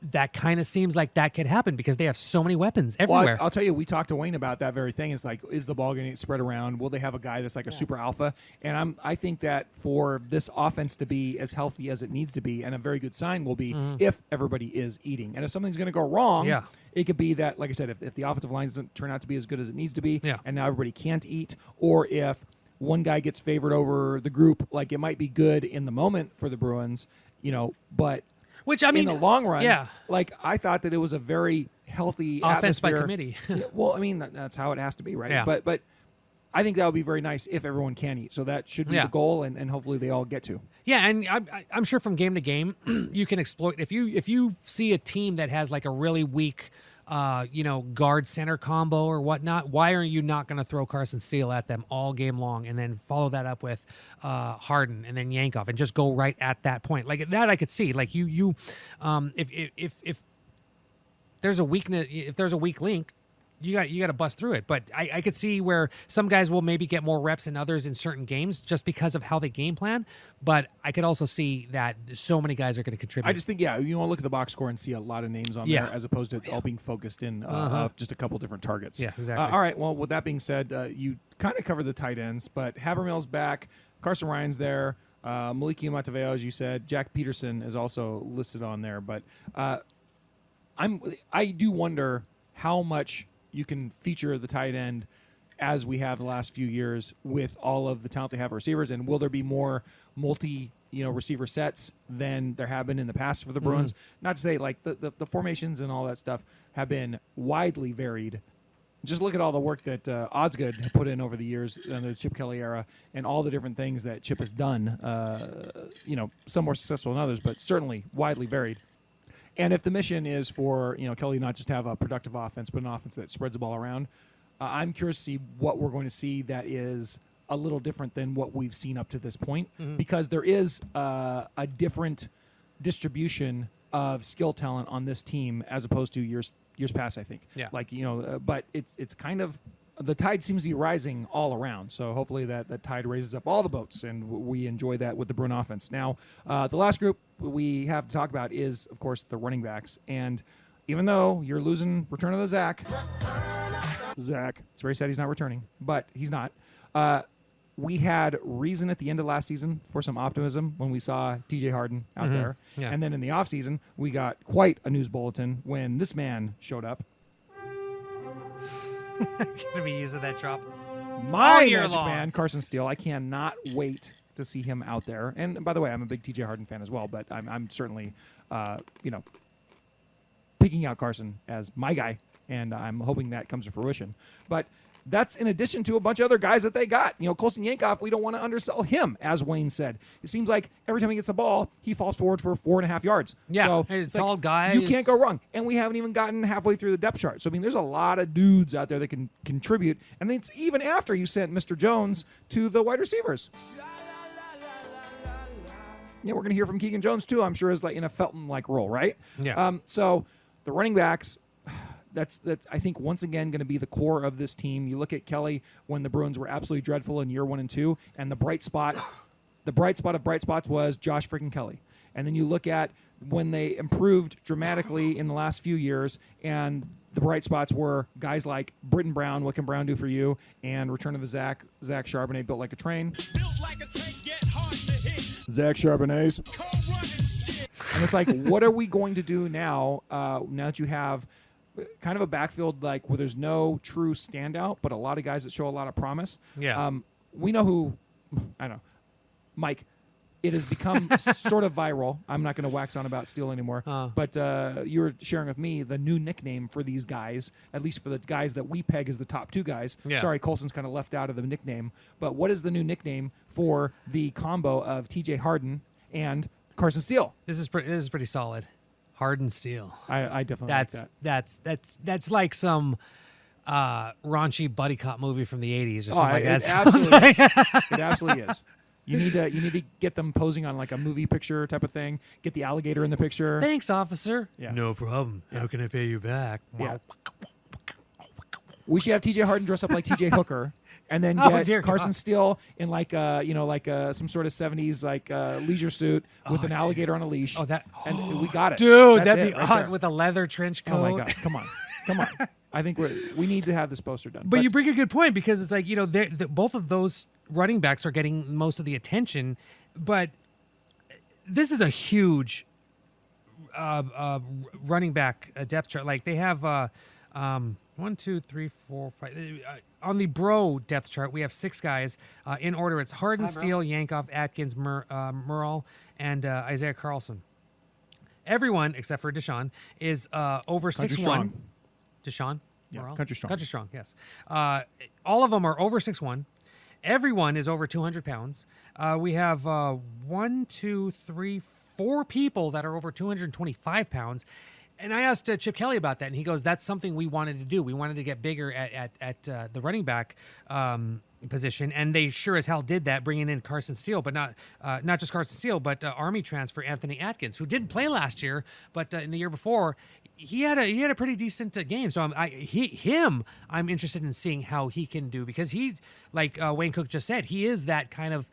that kind of seems like that could happen because they have so many weapons everywhere. Well, I'll tell you, we talked to Wayne about that very thing. It's like, is the ball going to get spread around? Will they have a guy that's like a super alpha? And I think that for this offense to be as healthy as it needs to be, and a very good sign will be if everybody is eating. And if something's going to go wrong, it could be that, like I said, if the offensive line doesn't turn out to be as good as it needs to be, and now everybody can't eat, or if one guy gets favored over the group, like it might be good in the moment for the Bruins, but which, I mean, in the long run, like I thought that it was a very healthy offense atmosphere. by committee. Well, I mean, that's how it has to be, right? Yeah. But I think that would be very nice if everyone can eat. So that should be the goal, and hopefully they all get to. Yeah, and I'm sure from game to game, you can exploit if you see a team that has like a really weak, guard center combo or whatnot. Why are you not going to throw Carson Steele at them all game long and then follow that up with Harden and then Yankoff and just go right at that point? Like that, I could see. Like if there's a weakness, if there's a weak link, you got to bust through it. But I could see where some guys will maybe get more reps than others in certain games just because of how they game plan. But I could also see that so many guys are going to contribute. I just think, you want to look at the box score and see a lot of names on there as opposed to all being focused in just a couple different targets. Yeah, exactly. All right. Well, with that being said, you kind of covered the tight ends, but Habermill's back. Carson Ryan's there. Maliki Mataveo, as you said. Jack Peterson is also listed on there. But I do wonder how much you can feature the tight end as we have the last few years with all of the talent they have receivers, and will there be more receiver sets than there have been in the past for the Bruins? Not to say like the formations and all that stuff have been widely varied. Just look at all the work that Osgood had put in over the years in the Chip Kelly era, and all the different things that Chip has done. Some more successful than others, but certainly widely varied. And if the mission is for Kelly not just to have a productive offense, but an offense that spreads the ball around, I'm curious to see what we're going to see that is a little different than what we've seen up to this point, because there is a different distribution of skill talent on this team as opposed to years past, I think. Yeah. But it's kind of, the tide seems to be rising all around. So hopefully that tide raises up all the boats, and we enjoy that with the Bruin offense. Now, the last group we have to talk about is, of course, the running backs. And even though you're losing return of the Zach, it's very sad he's not returning, but he's not. We had reason at the end of last season for some optimism when we saw TJ Harden out there. Yeah. And then in the offseason, we got quite a news bulletin when this man showed up. Gonna be using that drop My year Magic long. Man, Carson Steele. I cannot wait to see him out there. And by the way, I'm a big TJ Harden fan as well, but I'm certainly, picking out Carson as my guy, and I'm hoping that comes to fruition. But that's in addition to a bunch of other guys that they got. Colson Yankoff, we don't want to undersell him, as Wayne said. It seems like every time he gets the ball, he falls forward for 4.5 yards. Yeah, so it's tall guy. You can't go wrong. And we haven't even gotten halfway through the depth chart. So, there's a lot of dudes out there that can contribute. And it's even after you sent Mr. Jones to the wide receivers. We're going to hear from Keegan Jones, too, I'm sure, is like in a Felton-like role, right? Yeah. So the running backs, that's I think once again going to be the core of this team. You look at Kelly when the Bruins were absolutely dreadful in year 1 and 2, and the bright spot of bright spots was Josh freaking Kelly. And then you look at when they improved dramatically in the last few years, and the bright spots were guys like Britton Brown, what can Brown do for you, and return of the Zach Charbonnet, built like a train. Zach Charbonnet's. And it's like, what are we going to do now that you have kind of a backfield like where there's no true standout, but a lot of guys that show a lot of promise? Yeah. We know who, I don't know, Mike. It has become sort of viral. I'm not going to wax on about Steele anymore. But you were sharing with me the new nickname for these guys, at least for the guys that we peg as the top two guys. Yeah. Sorry, Colson's kind of left out of the nickname. But what is the new nickname for the combo of TJ Harden and Carson Steele? This is pretty solid. Harden Steele. I definitely like that. That's like some raunchy buddy cop movie from the 80s or something like it that. absolutely is. It absolutely is. You need to get them posing on like a movie picture type of thing. Get the alligator in the picture. Thanks, officer. Yeah. No problem. How can I pay you back? Yeah. We should have TJ Harden dress up like TJ Hooker and then Oh, get dear Carson God. Steele in like some sort of 70s leisure suit with an alligator on a leash. Oh, that and we got it, dude, That's that'd it be right hot there. with a leather trench coat. Oh my God! Come on! I think we need to have this poster done. But you bring a good point because it's like, both of those running backs are getting most of the attention, but this is a huge running back depth chart. Like they have 1, 2, 3, 4, 5. On the Bro depth chart, we have 6 guys in order. It's Harden, Steele, Yankoff, Atkins, Merle, and Isaiah Carlson. Everyone except for Deshaun is over Country 6'1". Strong. Deshaun? Yeah, Morale? Country Strong. Country Strong, yes. All of them are over 6'1". Everyone is over 200 pounds. We have 1, 2, 3, 4 people that are over 225 pounds. And I asked Chip Kelly about that, and he goes, that's something we wanted to do. We wanted to get bigger at the running back position, and they sure as hell did that, bringing in Carson Steele, but not just Carson Steele, but Army transfer Anthony Atkins, who didn't play last year, but in the year before, he had a pretty decent game. So I'm interested in seeing how he can do, because he's, like Wayne Cook just said, he is that kind of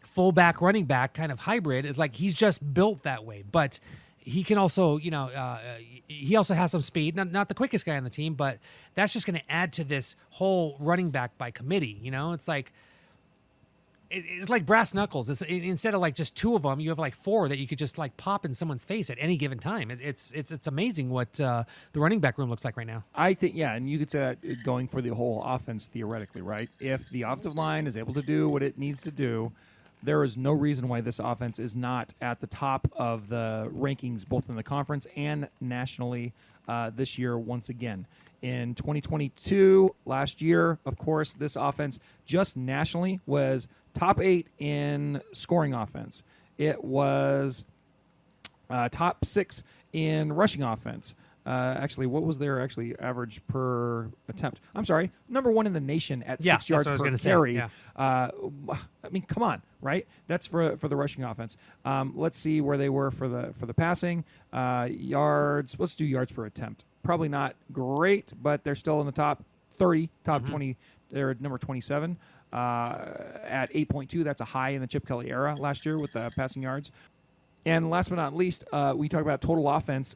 fullback running back kind of hybrid. It's like he's just built that way, but he can also, he also has some speed. Not the quickest guy on the team, but that's just going to add to this whole running back by committee. It's like brass knuckles. Instead of like just 2 of them, you have like 4 that you could just like pop in someone's face at any given time. It's amazing what the running back room looks like right now. I think, yeah, and you could say that going for the whole offense theoretically, right? If the offensive line is able to do what it needs to do, there is no reason why this offense is not at the top of the rankings, both in the conference and nationally this year once again. In 2022, last year, of course, this offense just nationally was top 8 in scoring offense. It was top 6 in rushing offense. Actually, what was their average per attempt? I'm sorry, number 1 in the nation at 6 yards per carry. Yeah. I mean, come on, right? That's for the rushing offense. Let's see where they were for the passing yards. Let's do yards per attempt. Probably not great, but they're still in the top 30, top 20. They're number 27 at 8.2. That's a high in the Chip Kelly era last year with the passing yards. And last but not least, we talk about total offense.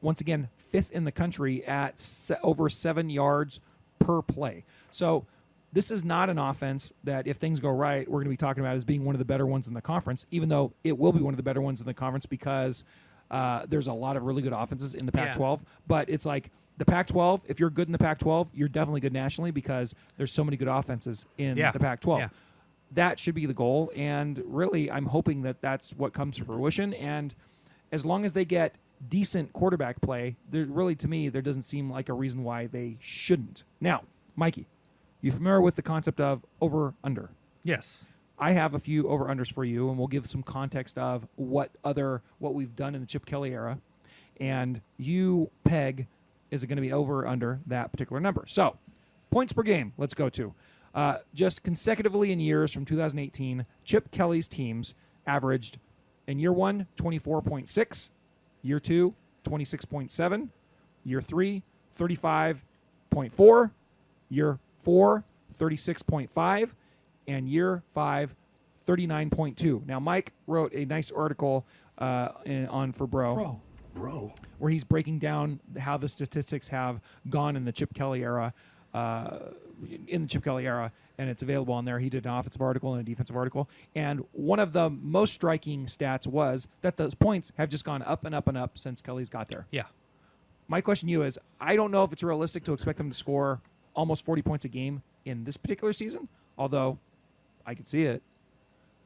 Once again, 5th in the country at over 7 yards per play. So this is not an offense that, if things go right, we're going to be talking about as being one of the better ones in the conference, even though it will be one of the better ones in the conference because there's a lot of really good offenses in the Pac-12. Yeah. But it's like the Pac-12, if you're good in the Pac-12, you're definitely good nationally because there's so many good offenses in the Pac-12. Yeah. That should be the goal, and really I'm hoping that that's what comes to fruition. And as long as they get decent quarterback play, really, to me, there doesn't seem like a reason why they shouldn't. Now, Mikey, you familiar with the concept of over-under? Yes. I have a few over-unders for you, and we'll give some context of what we've done in the Chip Kelly era. And you peg, is it going to be over or under that particular number? So, points per game, let's go to. Just consecutively in years from 2018, Chip Kelly's teams averaged, in year 1, 24.6, year 2, 26.7, year 3, 35.4, year 4, 36.5, and year 5, 39.2. Now, Mike wrote a nice article on for Bro, where he's breaking down how the statistics have gone in the Chip Kelly era, and it's available on there. He did an offensive article and a defensive article, and one of the most striking stats was that the points have just gone up and up and up since Kelly's got there. Yeah. My question to you is, I don't know if it's realistic to expect them to score almost 40 points a game in this particular season, although I could see it.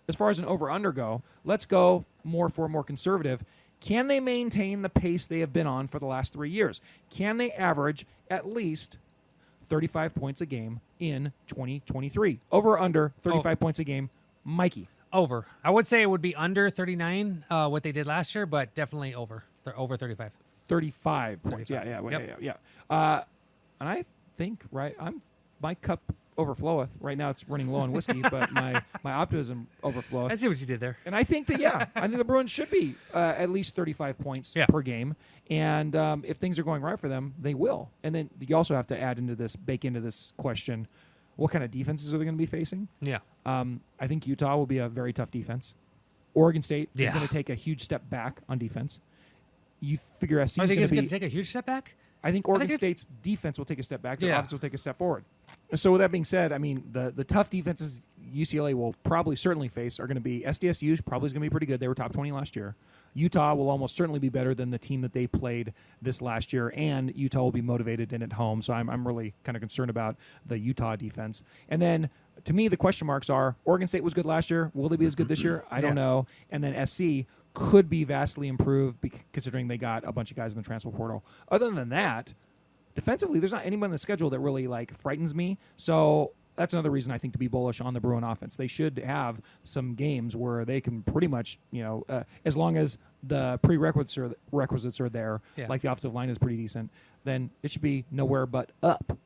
As far as an over-under go, let's go more conservative. Can they maintain the pace they have been on for the last 3 years? Can they average at least 35 points a game in 2023? Over or under 35 points a game? Mikey. Over. I would say it would be under 39, what they did last year, but definitely over. They're over 35. 35 points. 35. Yeah. And I think, right, my cup overfloweth. Right now it's running low on whiskey, but my optimism overfloweth. I see what you did there. And I think that, I think the Bruins should be at least 35 points per game. And if things are going right for them, they will. And then you also have to bake into this question, what kind of defenses are they going to be facing? Yeah. I think Utah will be a very tough defense. Oregon State is Yeah. going to take a huge step back on defense. You figure SC I is think going it's to going be. to take a huge step back. I think Oregon it's- State's defense will take a step back. Their Yeah. offense will take a step forward. So with that being said, I mean the tough defenses UCLA will probably certainly face are going to be SDSU probably is going to be pretty good. They were top 20 last year. Utah will almost certainly be better than the team that they played this last year, and Utah will be motivated and at home. So I'm really kind of concerned about the Utah defense. And then to me, the question marks are Oregon State was good last year. Will they be as good this year? I don't know. And then SC could be vastly improved considering they got a bunch of guys in the transfer portal. Other than that, defensively, there's not anyone on the schedule that really frightens me. So that's another reason I think to be bullish on the Bruin offense. They should have some games where they can pretty much, as long as the requisites are there, like the offensive line is pretty decent, then it should be nowhere but up.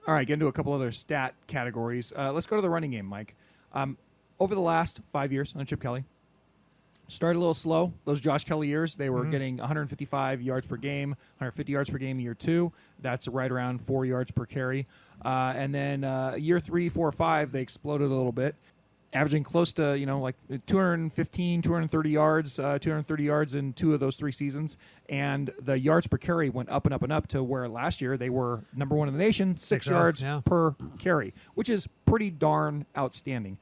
All right, get into a couple other stat categories. Let's go to the running game, Mike. Over the last 5 years under Chip Kelly, started a little slow. Those Josh Kelly years, they were getting 155 yards per game, 150 yards per game year 2. That's right around 4 yards per carry. And then year 3, 4, 5, they exploded a little bit, averaging close to 215, 230 yards, 230 yards in 2 of those 3 seasons. And the yards per carry went up and up and up to where last year they were number 1 in the nation, 6 yards per carry, which is pretty darn outstanding.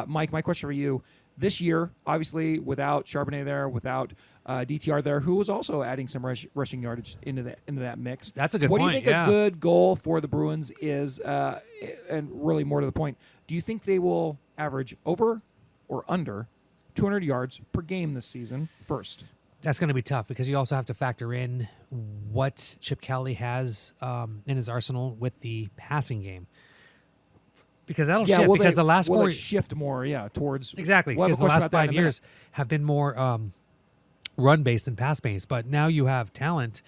Mike, my question for you. This year, obviously, without Charbonnet there, without DTR there, who was also adding some rushing yardage into that mix. That's a good point. What point. do you think yeah. a good goal for the Bruins is, and really more to the point, do you think they will average over or under 200 yards per game this season first? That's going to be tough because you also have to factor in what Chip Kelly has in his arsenal with the passing game. Because that'll shift. Because the last 4 shift more, towards exactly. Because the last 5 years have been more run based than pass based. But now you have talent,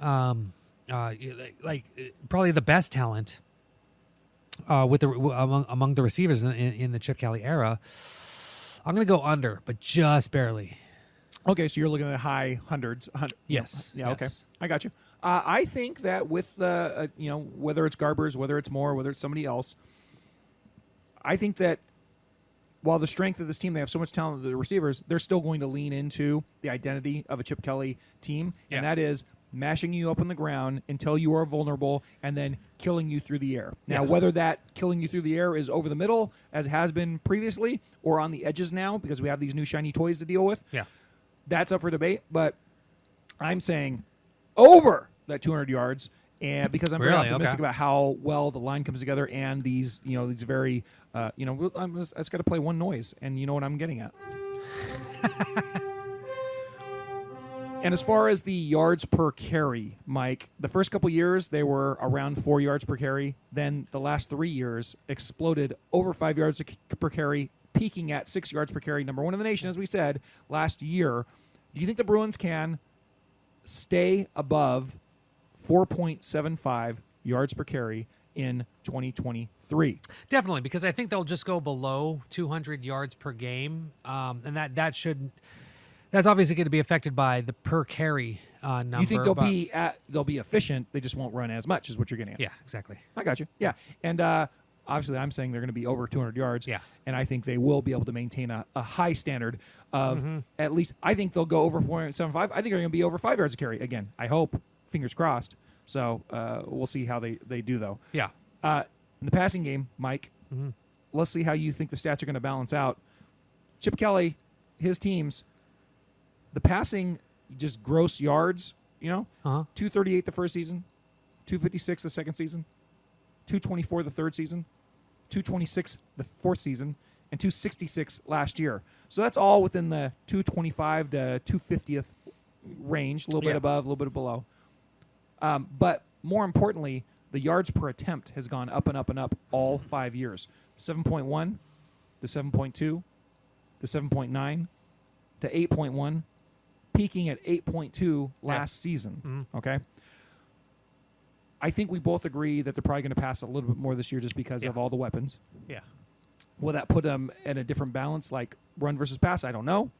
like probably the best talent with the among the receivers in the Chip Kelly era. I'm going to go under, but just barely. Okay, so you're looking at high hundreds. Yes. Yeah. Yes. Okay. I got you. I think that with the whether it's Garbers, whether it's Moore, whether it's somebody else. I think that while the strength of this team, they have so much talent with the receivers, they're still going to lean into the identity of a Chip Kelly team, and that is mashing you up on the ground until you are vulnerable and then killing you through the air. Now, whether that killing you through the air is over the middle, as has been previously, or on the edges now because we have these new shiny toys to deal with, that's up for debate. But I'm saying over that 200 yards. And because I'm very optimistic about how well the line comes together and these very, I just got to play one noise, and you know what I'm getting at. And as far as the yards per carry, Mike, the first couple years they were around 4 yards per carry. Then the last 3 years exploded over 5 yards per carry, peaking at 6 yards per carry, number 1 in the nation, as we said last year. Do you think the Bruins can stay above 4.75 yards per carry in 2023? Definitely, because I think they'll just go below 200 yards per game, and that's obviously going to be affected by the per carry number. You think they'll be efficient? They just won't run as much, is what you're getting at. Yeah, exactly. I got you. Yeah, and obviously I'm saying they're going to be over 200 yards. Yeah, and I think they will be able to maintain a high standard of at least. I think they'll go over 4.75. I think they're going to be over 5 yards a carry again. I hope. Fingers crossed. So we'll see how they do, though. Yeah. In the passing game, Mike, let's see how you think the stats are going to balance out. Chip Kelly, his teams, the passing, just gross yards, 238 the first season, 256 the second season, 224 the third season, 226 the fourth season, and 266 last year. So that's all within the 225 to 250th range, a little bit above, a little bit below. But more importantly, the yards per attempt has gone up and up and up all 5 years. 7.1 to 7.2 to 7.9 to 8.1, peaking at 8.2 last season. Okay? I think we both agree that they're probably going to pass a little bit more this year just because of all the weapons. Yeah. Will that put them in a different balance, like run versus pass? I don't know.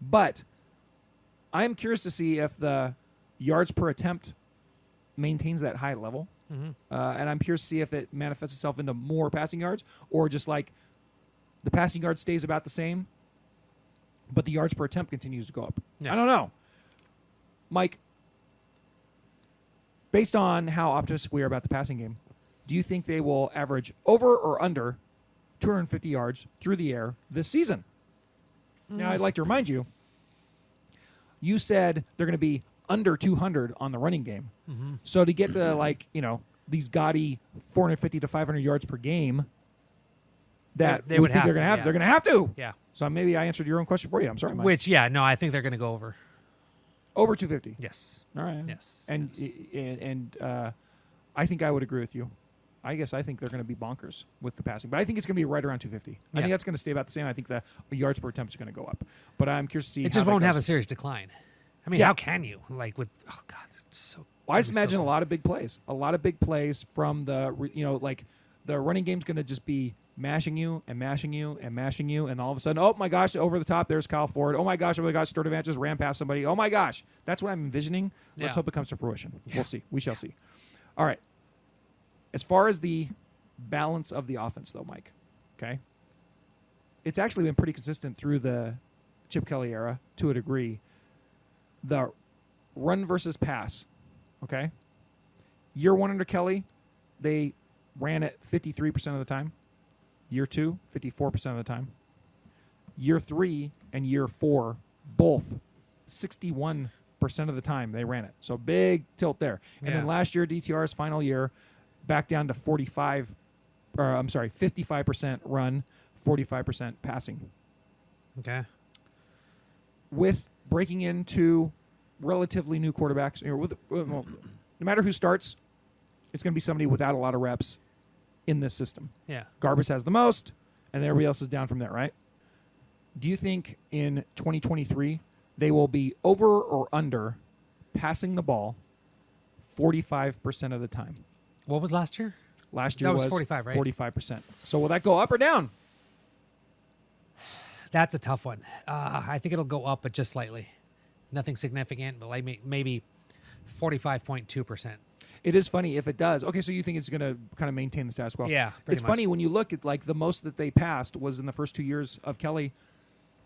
But I am curious to see if the yards per attempt maintains that high level And I'm curious to see if it manifests itself into more passing yards or just like the passing yard stays about the same, but the yards per attempt continues to go up. Yeah. I don't know. Mike, based on how optimistic we are about the passing game, do you think they will average over or under 250 yards through the air this season? Now, I'd like to remind you, you said they're going to be under 200 on the running game. So to get to these gaudy 450 to 500 yards per game that They would think have they're going to to, have, yeah. they're going to have to. Yeah. So maybe I answered your own question for you. I'm sorry, Mike. Which, yeah, no, I think they're going to go over. Over 250. Yes. All right. Yes. And I think I would agree with you. I guess I think they're going to be bonkers with the passing, but I think it's going to be right around 250. I think that's going to stay about the same. I think the yards per attempt is going to go up, but I'm curious to see. It just won't have a serious decline. I mean, how can you? Like with oh god, it's so. Well, I just imagine a lot of big plays. A lot of big plays from the like the running game's going to just be mashing you and mashing you and mashing you, and all of a sudden, oh my gosh, over the top, there's Kyle Ford. Oh my gosh, Sturdivant just ran past somebody. Oh my gosh, that's what I'm envisioning. Let's hope it comes to fruition. We'll see. We shall see. All right. As far as the balance of the offense, though, Mike, okay, it's actually been pretty consistent through the Chip Kelly era to a degree. The run versus pass, okay? Year one under Kelly, they ran it 53% of the time. Year two, 54% of the time. Year three and year four, both 61% of the time they ran it. So big tilt there. And then last year, DTR's final year, back down to 55% run, 45% passing. Okay. With breaking into relatively new quarterbacks, no matter who starts, it's going to be somebody without a lot of reps in this system. Yeah. Garbus has the most, and then everybody else is down from there, right? Do you think in 2023 they will be over or under passing the ball 45% of the time? What was last year? Last year That was was 45, right? 45%. So will that go up or down? That's a tough one. I think it'll go up, but just slightly. Nothing significant, but like maybe 45.2%. It is funny if it does. Okay, so you think it's going to kind of maintain the status quo? Yeah, pretty it's much. funny when you look at like the most that they passed was in the first 2 years of Kelly,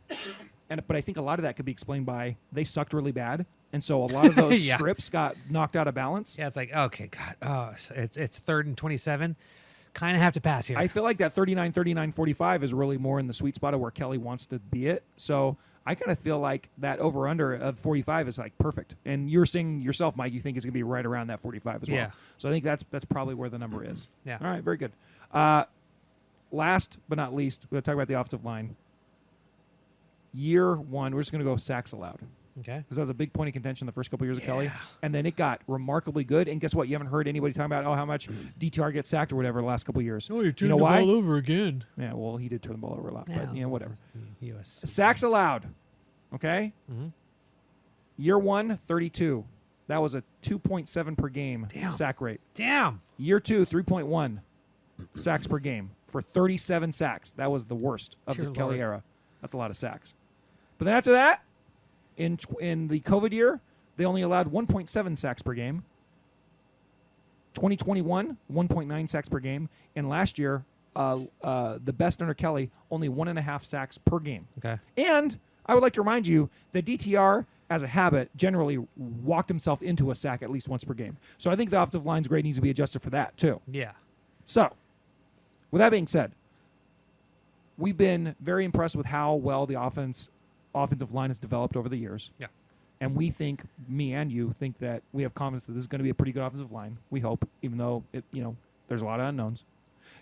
but I think a lot of that could be explained by they sucked really bad, and so a lot of those scripts got knocked out of balance. Yeah, it's like okay, God, it's 3rd and 27. Kind of have to pass here. I feel like that 39, 39, 45 is really more in the sweet spot of where Kelly wants to be it. So I kind of feel like that over-under of 45 is like perfect. And you're saying yourself, Mike, you think it's going to be right around that 45 as well. Yeah. So I think that's probably where the number is. Yeah. All right, very good. Last but not least, we're going to talk about the offensive line. Year one, we're just going to go sacks allowed. Okay. Because that was a big point of contention the first couple of years of Kelly. And then it got remarkably good. And guess what? You haven't heard anybody talking about, how much DTR gets sacked or whatever the last couple of years. Oh, you turned you know the why? ball over again. Yeah, well, he did turn the ball over a lot. But, whatever. US. Sacks allowed. Okay? Mm-hmm. Year one, 32. That was a 2.7 per game sack rate. Damn. Year two, 3.1 sacks per game for 37 sacks. That was the worst of the Kelly era. That's a lot of sacks. But then after that, in the COVID year, they only allowed 1.7 sacks per game. 2021, 1.9 sacks per game. And last year, the best under Kelly, only 1.5 sacks per game. Okay. And I would like to remind you that DTR, as a habit, generally walked himself into a sack at least once per game. So I think the offensive line's grade needs to be adjusted for that, too. Yeah. So, with that being said, we've been very impressed with how well the offensive line has developed over the years. Yeah. And we think, me and you, think that we have confidence that this is going to be a pretty good offensive line. We hope, even though there's a lot of unknowns.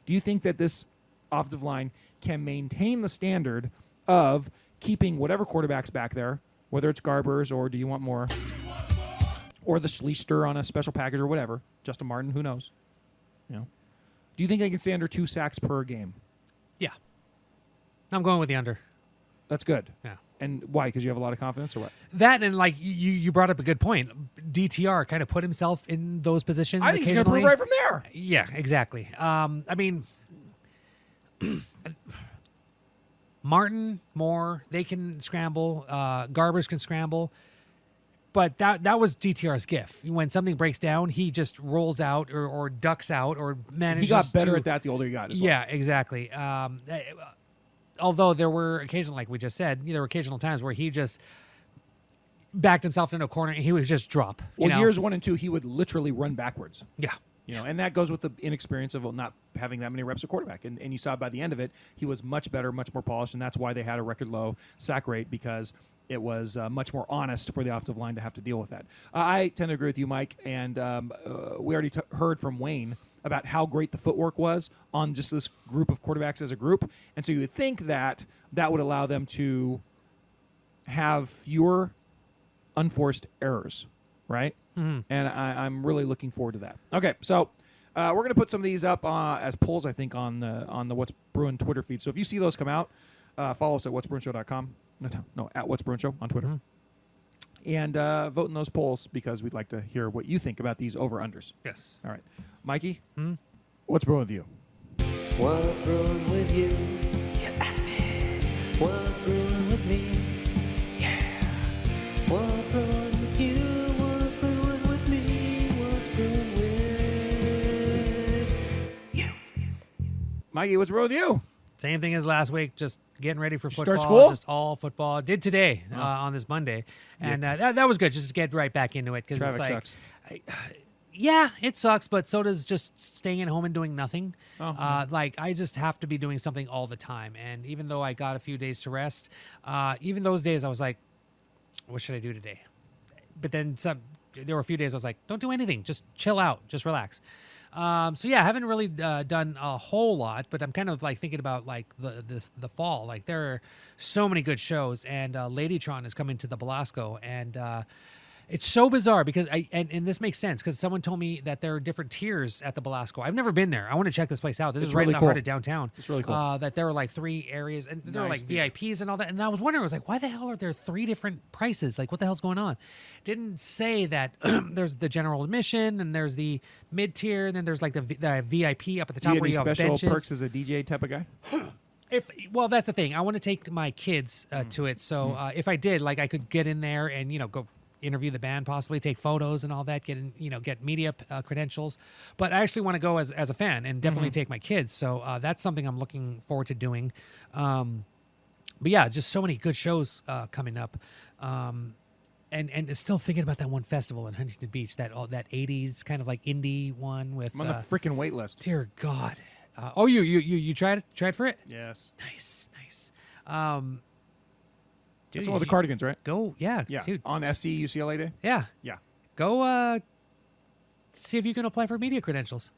Do you think that this offensive line can maintain the standard of keeping whatever quarterback's back there, whether it's Garbers or do you want more, or the Schleister on a special package or whatever, Justin Martin, who knows? Do you think they can stay under 2 sacks per game? Yeah. I'm going with the under. That's good. Yeah. And why? Because you have a lot of confidence or what? That and like you brought up a good point. DTR kind of put himself in those positions. I think he's going to prove right from there. Yeah, exactly. I mean, Martin, Moore, they can scramble. Garbers can scramble. But that was DTR's gift. When something breaks down, he just rolls out or ducks out or manages. He got better to, at that the older he got as well. Yeah, exactly. Although there were occasional, like we just said, there were occasional times where he just backed himself into a corner and he would just drop. Well, years 1 and 2, he would literally run backwards. Yeah. And that goes with the inexperience of not having that many reps at quarterback. And you saw by the end of it, he was much better, much more polished, and that's why they had a record low sack rate, because it was much more honest for the offensive line to have to deal with that. I tend to agree with you, Mike, and we already heard from Wayne about how great the footwork was on just this group of quarterbacks as a group. And so you would think that would allow them to have fewer unforced errors, right? Mm-hmm. And I'm really looking forward to that. Okay, so we're going to put some of these up as polls, I think, on the What's Bruin Twitter feed. So if you see those come out, follow us at whatsbruinshow.com. No, at What's Bruin Show on Twitter. Mm-hmm. And vote in those polls because we'd like to hear what you think about these over-unders. Yes. All right. Mikey, Hmm? what's brewing with you? What's brewing with you? You ask me. What's brewing with me? Yeah. What's brewing with you? What's brewing with me? What's brewing with you? Mikey, what's brewing with you? Same thing as last week, just getting ready for Start football. school? Just all football. Did today on this Monday. And that was good, just to get right back into it. Cause Traffic it's like, sucks. Yeah, it sucks, but so does just staying at home and doing nothing. Oh. Like, I just have to be doing something all the time. And even though I got a few days to rest, even those days I was like, what should I do today? But then there were a few days I was like, don't do anything. Just chill out. Just relax. So yeah, I haven't really done a whole lot, but I'm kind of like thinking about like the fall. Like there are so many good shows, and Ladytron is coming to the Belasco, and it's so bizarre because and this makes sense because someone told me that there are different tiers at the Belasco. I've never been there. I want to check this place out. This It's is right really in the cool. heart of downtown. It's really cool. That there were like 3 areas, and there were like Nice VIPs and all that. And I was wondering, I was like, why the hell are there 3 different prices? Like, what the hell's going on? Didn't say that there's the general admission, and there's the mid tier, and then there's like the VIP up at the Do you top get where any you have special benches. perks as a DJ type of guy? Well, that's the thing. I want to take my kids to it. So if I did, like, I could get in there and go interview the band, possibly take photos and all that, get media credentials. But I actually want to go as a fan and definitely take my kids. So that's something I'm looking forward to doing. But yeah, just so many good shows coming up. And still thinking about that one festival in Huntington Beach, that 80s kind of like indie one with. I'm on the freaking wait list. Dear God. You tried for it? Yes. Nice. That's one of the Cardigans, right? Go, yeah, Yeah. dude. On SC UCLA Day? Yeah. Yeah. Go see if you can apply for media credentials.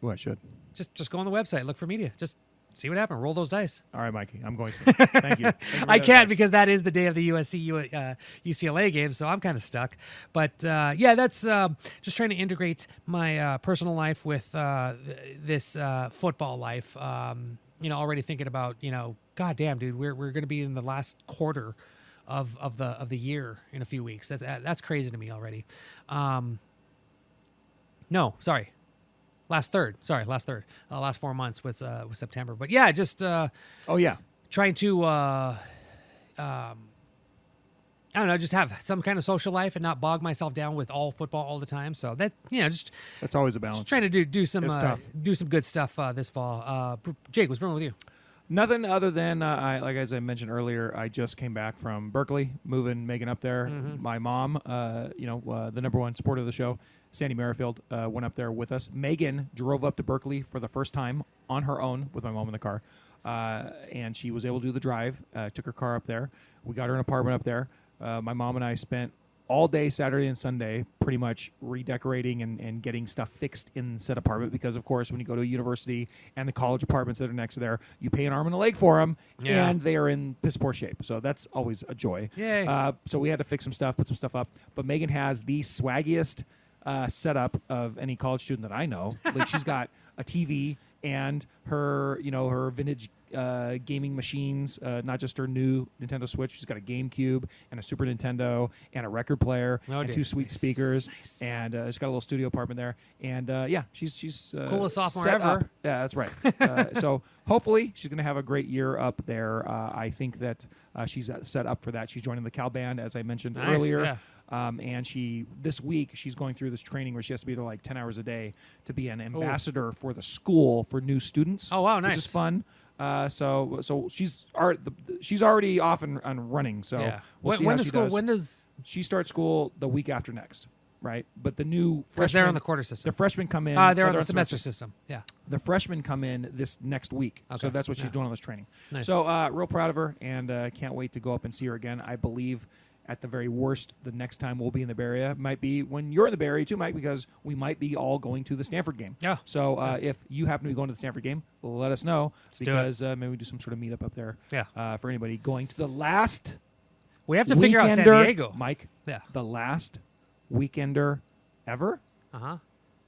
Oh, I should. Just go on the website, look for media. Just see what happens. Roll those dice. All right, Mikey. I'm going to. Thank you. I can't because that is the day of the USC UCLA game, so I'm kind of stuck. But yeah, that's just trying to integrate my personal life with this football life. Already thinking about God damn, dude, we're going to be in the last quarter of the year in a few weeks. That's crazy to me already. No, sorry. Last third. Last 4 months was September. But yeah, just trying to I don't know, just have some kind of social life and not bog myself down with all football all the time. So that just that's always a balance. Just trying to do some It's tough. do some good stuff this fall. Jake, what's brewing with you? Nothing other than, as I mentioned earlier, I just came back from Berkeley, moving Megan up there. Mm-hmm. My mom, the number one supporter of the show, Sandy Merrifield, went up there with us. Megan drove up to Berkeley for the first time on her own with my mom in the car, and she was able to do the drive. Took her car up there. We got her an apartment up there. My mom and I spent all day Saturday and Sunday pretty much redecorating and getting stuff fixed in said apartment because, of course, when you go to a university and the college apartments that are next to there, you pay an arm and a leg for them, and they are in piss poor shape. So that's always a joy. Yay. So we had to fix some stuff, put some stuff up. But Megan has the swaggiest setup of any college student that I know. Like she's got a TV and her, her vintage gaming machines, not just her new Nintendo Switch. She's got a GameCube and a Super Nintendo and a record player and 2 sweet speakers. And she's got a little studio apartment there. And yeah, she's coolest sophomore set ever. up. Yeah, that's right. So hopefully she's going to have a great year up there. I think that she's set up for that. She's joining the Cal Band, as I mentioned earlier. Yeah. And this week she's going through this training where she has to be there like 10 hours a day to be an ambassador for the school for new students. Oh wow, nice. Which is fun. So she's already off and running. So yeah. we'll see when how does she school? does. When does She starts school the week after next, right? But the new freshmen, they're on the quarter system. The freshmen come in. They're on the semester system. Yeah. The freshmen come in this next week. Okay. So that's what she's doing on this training. Nice. So real proud of her, and can't wait to go up and see her again. I believe at the very worst, the next time we'll be in the Bay Area might be when you're in the Bay Area too, Mike, because we might be all going to the Stanford game. Yeah. So if you happen to be going to the Stanford game, let us know, because maybe we do some sort of meetup up there. Yeah. For anybody going to the last. We have to figure out San weekender, Diego, Mike. Yeah. The last weekender ever. Uh-huh.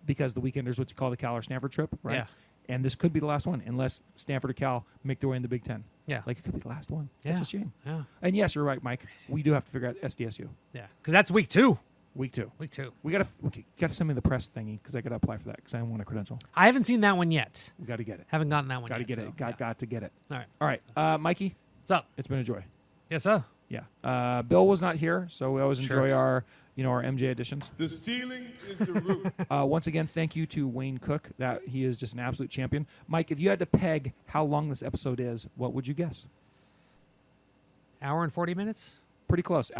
Because the weekender is what you call the Cal or Stanford trip, right? Yeah. And this could be the last one, unless Stanford or Cal make their way in the Big Ten. Yeah. Like, it could be the last one. Yeah. That's a shame. Yeah. And yes, you're right, Mike. We do have to figure out SDSU. Yeah. Because that's week 2. Week 2. Week 2. We gotta send me the press thingy, because I gotta apply for that, because I want a credential. I haven't seen that one yet. We gotta get it. Haven't gotten that one Gotta yet. get it. Got to get it. All right. All right. Mikey. What's up? It's been a joy. Yes, sir. Yeah. Bill was not here, so we always Sure. enjoy our MJ editions. The ceiling is the roof. Once again, thank you to Wayne Cook. That he is just an absolute champion. Mike, if you had to peg how long this episode is, what would you guess? Hour and 40 minutes? Pretty close.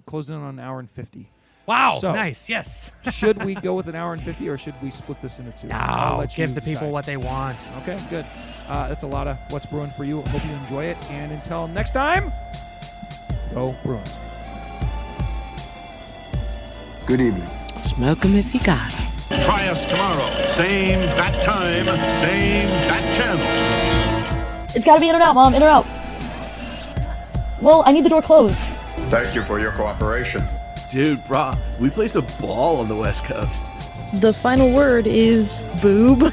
Closing in on an hour and 50. Wow, So, nice. Yes. Should we go with an hour and 50, or should we split this into 2? No, give the people what they want. Okay, good. That's a lot of what's brewing for you. Hope you enjoy it. And until next time, go Bruins. Good evening. Smoke 'em if you got 'em. Try us tomorrow. Same bat time, same bat channel. It's gotta be in or out, Mom. In or out. Well, I need the door closed. Thank you for your cooperation. Dude, brah, we play some ball on the West Coast. The final word is boob.